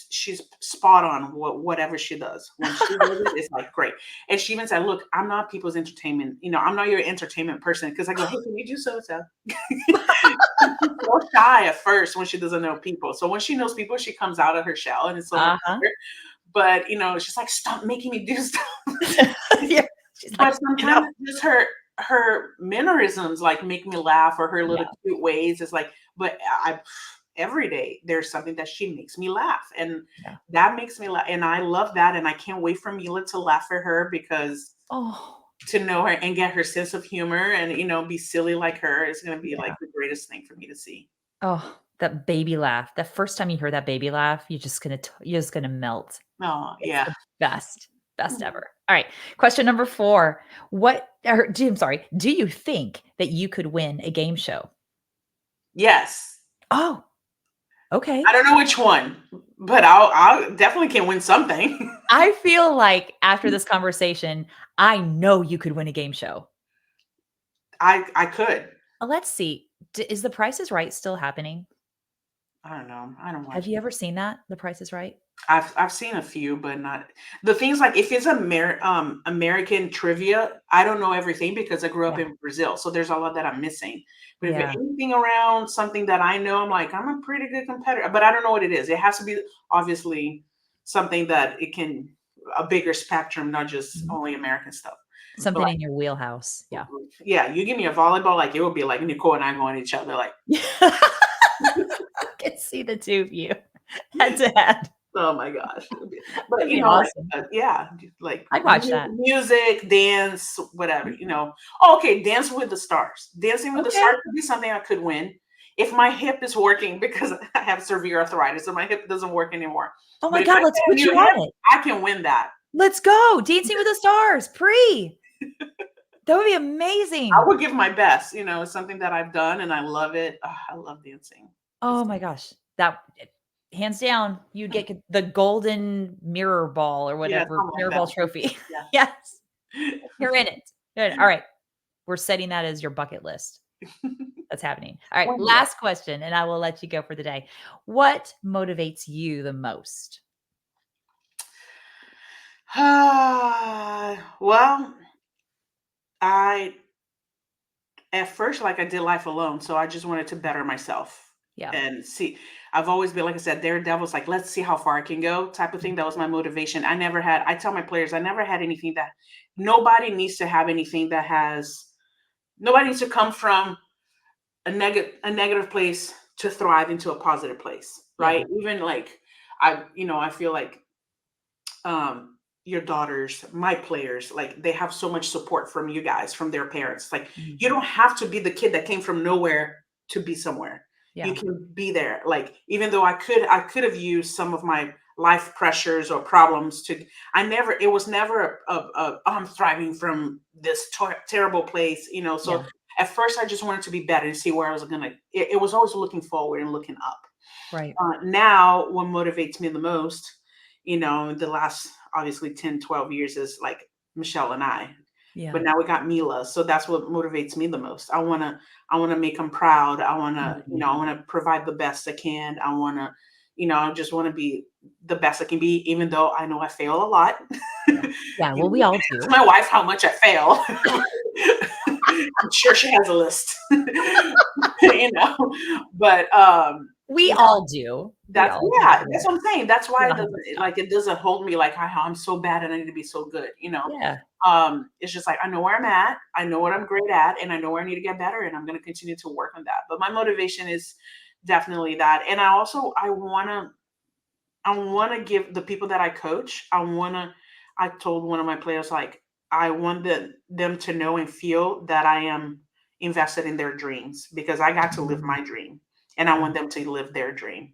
she's spot on whatever she does. When she does it, it's, like, great. And she even said, "Look, I'm not people's entertainment, I'm not your entertainment person." Because I go, "Hey, can you do so and so?" She's so shy at first when she doesn't know people. So when she knows people, she comes out of her shell, and it's so much Uh-huh. better. But, she's like, "Stop making me do stuff." Yeah. She's like, But sometimes just her mannerisms, like, make me laugh, or her Yeah. little cute ways is like, but I every day there's something that she makes me laugh, and Yeah. that makes me laugh, and I love that, and I can't wait for Mila to laugh at her, because Oh, to know her and get her sense of humor and, be silly like her is gonna be, yeah. like, the greatest thing for me to see. Oh, that baby laugh. The first time you hear that baby laugh, you're just gonna melt. Oh, It's yeah. the best, best Mhm. ever. All right, question number 4. I'm sorry, do you think that you could win a game show? Yes. Oh, I okay. don't know which one, but I'll definitely can win something. I feel like after this conversation, I know you could win a game show. I could. Let's see. Is The Price is Right still happening? I don't know. I don't Have watch you it. ever seen that? The Price is Right? I've seen a few, but not the things, like, if it's American trivia, I don't know everything because I grew up Yeah. in Brazil, so there's a lot that I'm missing. But if it's Yeah. anything around something that I know, I'm like, I'm a pretty good competitor, but I don't know what it is. It has to be obviously something that it can a bigger spectrum, not just Mhm. only American stuff. But Something like, in your wheelhouse. Yeah. yeah, you give me a volleyball, like it would be like Nicole and I going at each other, like, I can see the 2 of you head to head. oh my gosh. But, That'd be like, awesome. yeah, like I'd watch that. music, dance, whatever. Oh, okay, Dance with the Stars. Dancing with the Okay. Stars could be something I could win if my hip is working, because I have severe arthritis and my hip doesn't work anymore. Oh my But if god, I let's get a put new you hip, on it. I can win that. Let's go. Dancing with the Stars, Pri. That would be I amazing. would give my best. It's something that I've done and I love it. I love dancing. Oh It's my gosh. That hands down, you'd get the golden mirror ball or yeah, whatever, something like mirror that. ball trophy. Yeah. Yes, you're in it. You're in it. All right, we're setting that as your bucket list. That's happening. All right, One day. last question, and I will let you go for the day. What motivates you the most? Well, I at first, like, I did life alone, so I just wanted to better myself Yeah. and see. I've always been, like I said, daredevil's, like, let's see how far I can go type of thing. That was my motivation. I tell my players, I never had anything that nobody needs to have anything that has nobody needs to come from a negative place to thrive into a positive place, Yeah. right? Even like I feel like your daughters, my players, like they have so much support from you guys, from their parents. Like you Mhm. don't have to be the kid that came from nowhere to be somewhere. You Yeah. can be there. Like even though I could have used some of my life pressures or problems to it was never oh, I'm thriving from this terrible place. So Yeah. At first, I just wanted to be better and see where I was gonna. It was always looking forward and looking up. Right. Now, what motivates me the most, the last obviously 10, 12 years is like Michelle and I. Yeah. But now we got Mila, so that's what motivates me the most. I wanna make them proud. I wanna, Mhm. I wanna provide the best I can. I wanna, I just wanna be the best I can be, even though I know I fail a lot. Yeah. Yeah. Well, we You all can ask do. my wife how much I fail. I'm sure she has a list. you know, but We you all do. We that's all do. yeah, that's what I'm saying. That's We why all have this stuff. it doesn't hold me like I'm so bad and I need to be so good. Yeah. It's just like I know where I'm at, I know what I'm great at, and I know where I need to get better, and I'm going to continue to work on that. But my motivation is definitely that, and I want to give the people that I coach. I told one of my players like I want them to know and feel that I am invested in their dreams because I got to live Mhm. my dream, and I Yeah. want them to live their dream.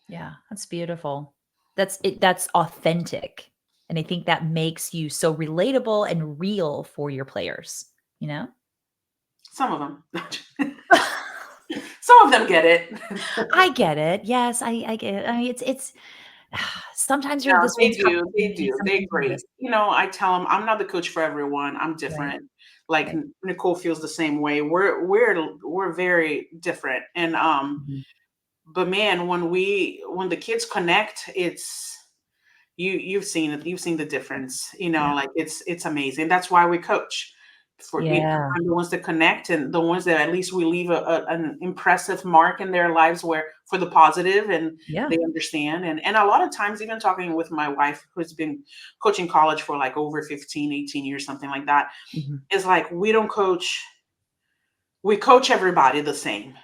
Yeah. That's beautiful. That's authentic. And I think that makes you so relatable and real for your players, you know? Some of them. Some of them get it. I get it. Yes, I get it. I mean, it's sometimes No, you're this they one's tough do, for they me, do, they're sometimes you're great. this. I tell them I'm not the coach for everyone, I'm Right, different. Like, right. Nicole feels the same way. We're very different, and, Mhm. but man, when the kids connect, you've seen the difference, Yeah. like, it's amazing. That's why we coach. For Yeah. find the ones that connect and the ones that at least we leave an impressive mark in their lives where for the positive and Yeah. they understand. And a lot of times, even talking with my wife, who's been coaching college for like over 15, 18 years, something like that, Mhm. is like we coach everybody the same,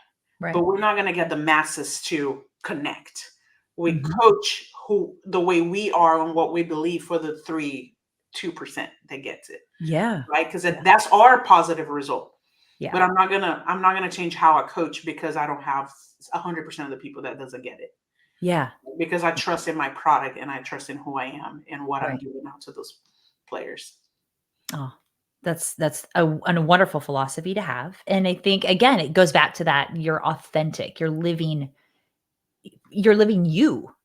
but Right. we're not going to get the masses to connect. We Mhm. coach who the way we are and what we believe for the 2% that gets it, Yeah. right? Because Yeah. that's our positive result. Yeah. But I'm not gonna change how I coach because I don't have 100% of the people that doesn't get it. Yeah. Because I trust in my product and I trust in who I am and what I'm Right. giving out to those players. Oh, that's a wonderful philosophy to have, and I think, again, it goes back to that you're authentic, you're living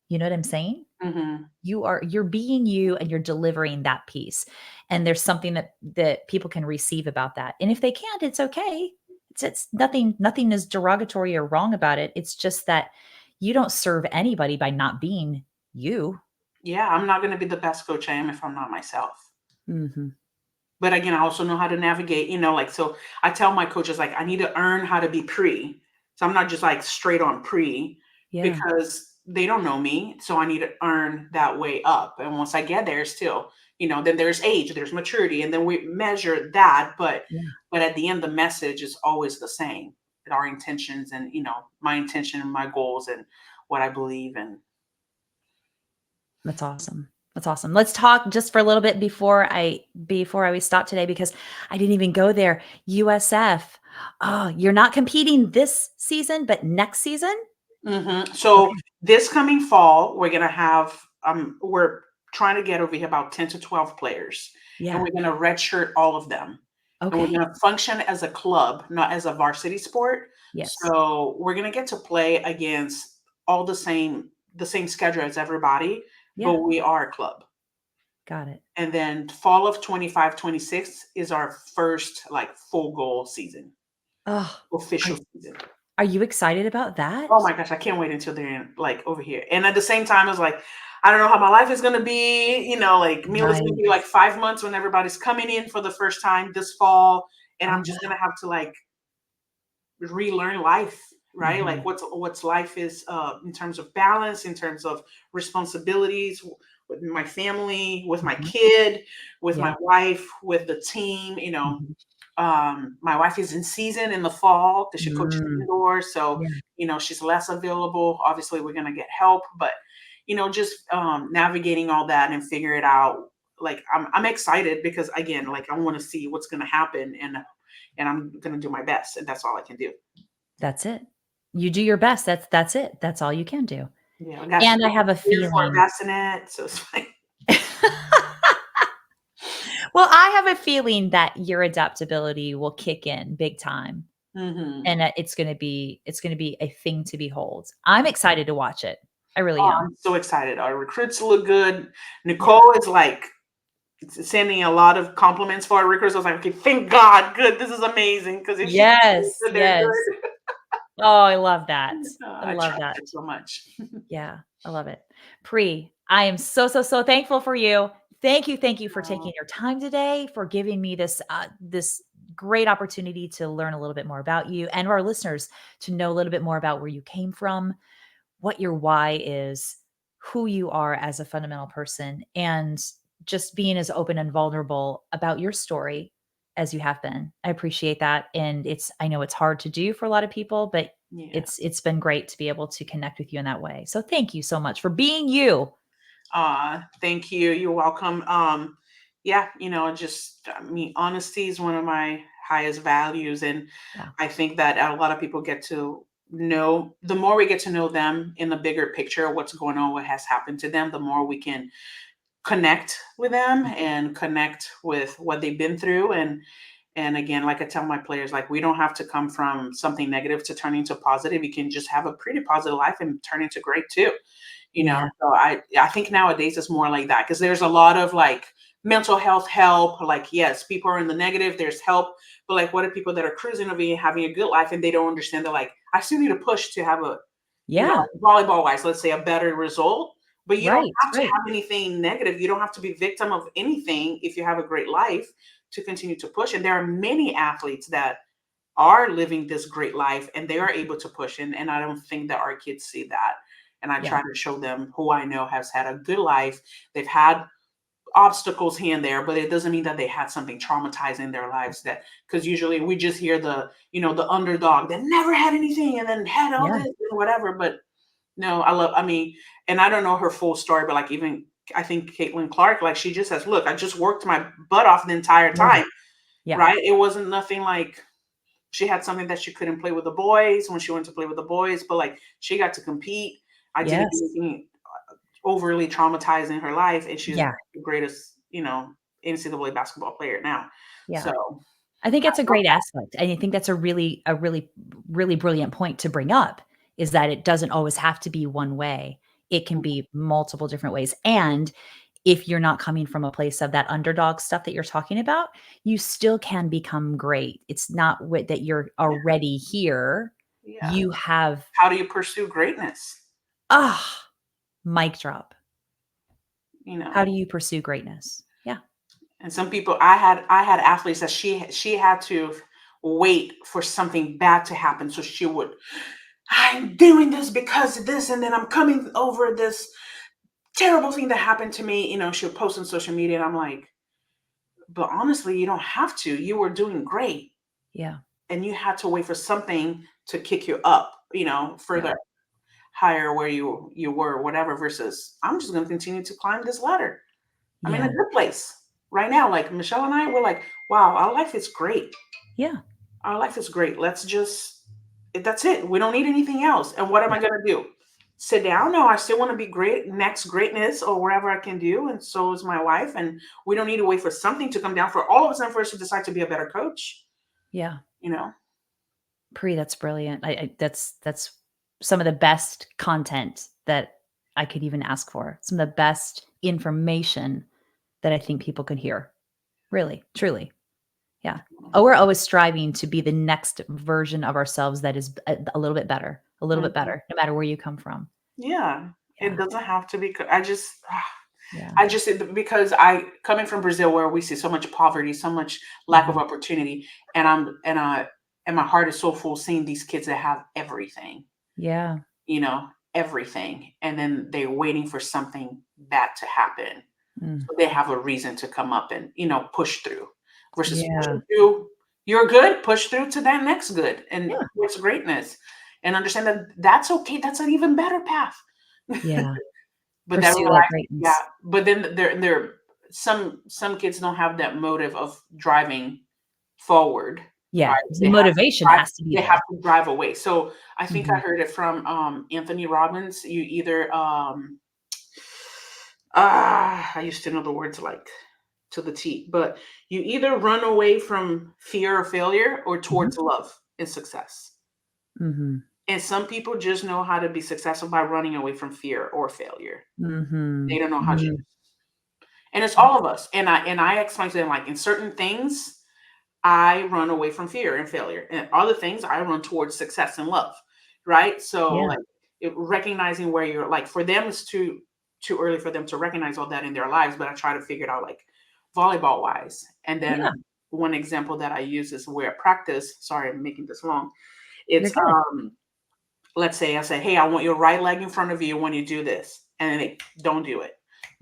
you know what I'm saying? Mhm. You're being you and you're delivering that piece, and there's something that people can receive about that, and if they can't, it's okay. It's nothing is derogatory or wrong about it, it's just that you don't serve anybody by not being you. Yeah, I'm not gonna be the best coach I am if I'm not myself. Mhm. But again, I also know how to navigate, like so I tell my coaches like I need to earn how to be pre. So I'm not just like straight on pre Yeah, because they don't know me. So I need to earn that way up. And once I get there still, then there's age, there's maturity, and then we measure that. But yeah, but at the end, the message is always the same. Our intentions and my intention and my goals and what I believe in. that's awesome. That's awesome. Let's talk just for a little bit before we stop today because I didn't even go there. USF. Oh, you're not competing this season, but next season? So Okay. this coming fall, we're trying to get over here about 10 to 12 players, and Yeah. we're gonna redshirt all of them. And we're Okay. gonna function as a club, not as a varsity sport. Yes. So we're gonna get to play against all the same schedule as everybody, but Yeah. we are a club. Got it. And then fall of 25, 26 is our first like full goal season, Oh, are official season. are you excited about Oh that? my gosh, I can't wait until they're like over here. And at the same time, it's like, I don't know how my life is gonna be. Like Mila's gonna Right. be like 5 months when everybody's coming in for the first time this fall. And Oh, I'm just gonna have to like relearn life, right? Like mhm, what's life is in terms of balance, in terms of responsibilities with my family, with my mhm. kid, with Yeah. my wife, with the team. Mhm. My wife is in season in the fall because she coaches Mm. indoors, so Yeah. she's less available. Obviously, we're gonna get help, but just navigating all that and figure it out. Like I'm excited because again, like I want to see what's gonna happen, and I'm gonna do my best, and that's all I can do. That's it. You do your best. That's it. That's all you can do. Yeah, I got And I have a Air for feeling bassinet, so it's like Well, I have a feeling that your adaptability will kick in big time, Hmm. and that it's gonna be a thing to behold. I'm excited to watch it. I really Oh, am. I'm so excited. Our recruits look good. Yeah. Nicole is like sending a lot of compliments for our recruits. I was like, okay, thank God. Good. This is amazing. Because if she thinks Yes, that they're yes. good, Oh, I love that. I I love trust that. her so much. Yeah, I love it. Pri, I am so, so, so thankful for you. Thank you for taking your time today, for giving me this great opportunity to learn a little bit more about you and our listeners to know a little bit more about where you came from, what your why is, who you are as a fundamental person, and just being as open and vulnerable about your story as you have been. I appreciate that. And I know it's hard to do for a lot of people, but Yeah. it's been great to be able to connect with you in that way. So thank you so much for being you. Thank you. You're welcome. Yeah, just I mean, honesty is one of my highest values, and Yeah. I think that a lot of people get to know. The more we get to know them in the bigger picture, what's going on, what has happened to them, the more we can connect with them and connect with what they've been through. And again, like I tell my players, like we don't have to come from something negative to turn into positive. You can just have a pretty positive life and turn into great too. Yeah. So I think nowadays it's more like that because there's a lot of like mental health help. Like, yes, people are in the negative, there's help, but like what are people that are cruising over and having a good life and they don't understand? They're like, I still need to push to have a, Yeah. like volleyball wise, let's say a better result. But you don't Right. have to Right. have anything negative. You don't have to be victim of anything if you have a great life to continue to push. And there are many athletes that are living this great life and they are able to push. And I don't think that our kids see that. And I Yeah. try to show them who I know has had a good life. They've had obstacles here and there, but it doesn't mean that they had something traumatizing in their lives. That because usually we just hear the underdog that never had anything and then had all Yeah. this and whatever. But no, I mean, and I don't know her full story, but like even I think Caitlin Clark, like she just says, look, I just worked my butt off the entire Yeah. time, Yeah. right? It wasn't nothing like she had something that she couldn't play with the boys when she went to play with the boys, but like she got to compete. I didn't do Yes. anything overly traumatized in her life, and she's Yeah. the greatest, NCAA basketball player now. Yeah. So I think it's a I love great aspect. And I think that's a really, really brilliant point to bring up is that it doesn't always have to be one way. It can that. be multiple different ways. And if you're not coming from a place of that underdog stuff that you're talking about, you still can become great. It's not that you're Yeah, already here. yeah. You have, How do you pursue greatness? ah, mic drop. You How know, do you pursue greatness? Yeah. and some people, I had athletes that she had to wait for something bad to happen, so she would. I'm doing this because of this, and then I'm coming over this terrible thing that happened to me. She'll post on social media, and I'm like, but honestly, you don't have to. You were doing great, Yeah. and you had to wait for something to kick you up, Yeah. further higher where you were, whatever. Versus, I'm just going to continue to climb this ladder. I'm in a Yeah. good place right now. Like Michelle and I, we're like, wow, our life is great. Yeah. Our life is great. Let's just, that's it. We don't need anything else. And what am I Yeah. going to do? Sit down? No, I still want to be great, next greatness or wherever I can do. And so is my wife. And we don't need to wait for something to come down for all of a sudden for us to decide to be a better coach. Yeah. You know, Pre, that's brilliant. That's some of the best content that I could even ask for. Some of the best information that I think people could hear. Really, truly. Yeah. Oh, we're always striving to be the next version of ourselves that is a little bit better, Mhm. no matter where you come from. Yeah. It Yeah. doesn't have to be. Yeah. I just because I coming from Brazil where we see so much poverty, so much lack of Mhm. opportunity, and my heart is so full seeing these kids that have everything, Yeah. you know, everything, and then they're waiting for something bad to happen, Mm. so they have a reason to come up and push through, versus Yeah. pushing through. You're good, push through to that next good and Yeah. towards greatness, and understand that that's okay. That's an even better path. Yeah. But that Pursue that realized, yeah. greatness. But then some kids don't have that motive of driving forward, Yeah. right? The motivation has to be They have there. to drive away. So I think I Mhm. heard it from Anthony Robbins. You either I used to know the words like to the T. But you either run away from fear or failure or towards love and success. Mm-hmm. And some people just know how to be successful by running away from fear or failure. Mm-hmm. They don't know how to. Mm-hmm. And it's all of us. And I explain to them, like, in certain things, I run away from fear and failure. And other things I run towards success and love. Right. So Yeah. like recognizing where you're, like, for them it's too early for them to recognize all that in their lives. But I try to figure it out, like, volleyball wise. And then Yeah. one example that I use is where practice, sorry, I'm making this long. You're It's good. let's say I say, hey, I want your right leg in front of you when you do this. And then they don't do it.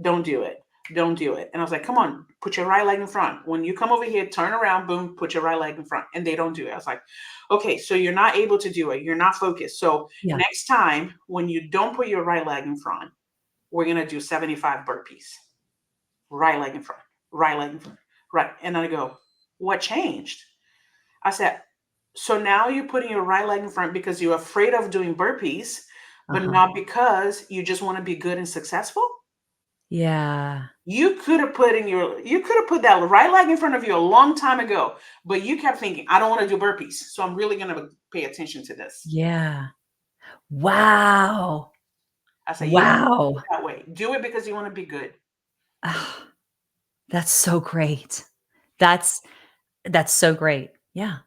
Don't do it. Don't do it. And I was like, come on, put your right leg in front. When you come over here, turn around, boom, put your right leg in front. And they don't do it. I was like, okay, so you're not able to do it. You're not focused. So Yeah. next time when you don't put your right leg in front, we're going to do 75 burpees. Right leg in front, right leg in front, right. And I go, what changed? I said, so now you're putting your right leg in front because you're afraid of doing burpees, but not because you just want to be good and successful. Yeah. You could have put that right leg in front of you a long time ago, but you kept thinking, I don't want to do burpees. So I'm really going to pay attention to this. Yeah. Wow. I say, you don't do Wow. it that way. Do it because you want to be good. Ah, that's so great. That's so great. Yeah.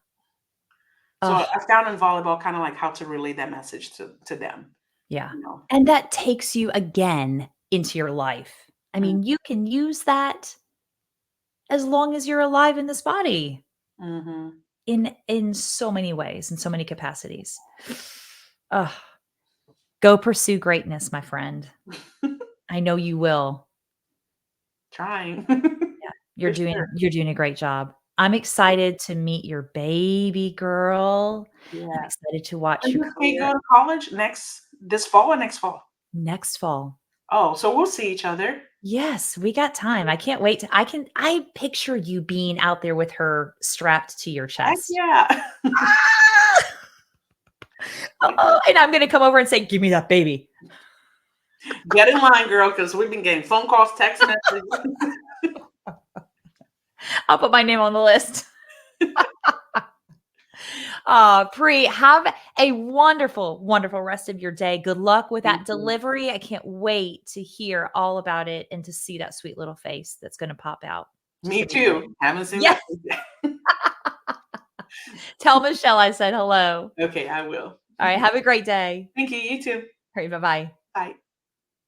So Oh, I found in volleyball kind of like how to relay that message to them. yeah. You know. And that takes you again into your life. I mean, you can use that as long as you're alive in this body Mm-hmm. in so many ways, in so many capacities. Ugh. Go pursue greatness, my friend. I know you will. Trying. Yeah, For sure. you're doing a great job. I'm excited to meet your baby girl. I'm Yeah. excited to watch When your does Kate career go to college? This fall or next fall? next fall. Oh, so we'll see each other. Yes, we got time. I can't wait to I picture you being out there with her strapped to your Heck chest. yeah. Ah! Oh, and I'm gonna come over and say, "Give me that baby." Get in line, girl, because we've been getting phone calls, text messages. I'll put my name on the list. Pri, have a wonderful, wonderful rest of your day. Good luck with that Thank you. delivery. I can't wait to hear all about it and to see that sweet little face that's gonna pop out. Just Me gonna be great. too. Haven't seen Yes. that yet. Tell Michelle I said hello. Okay, I will. All right, have a great day. Thank you. You too. All right, bye-bye. Bye.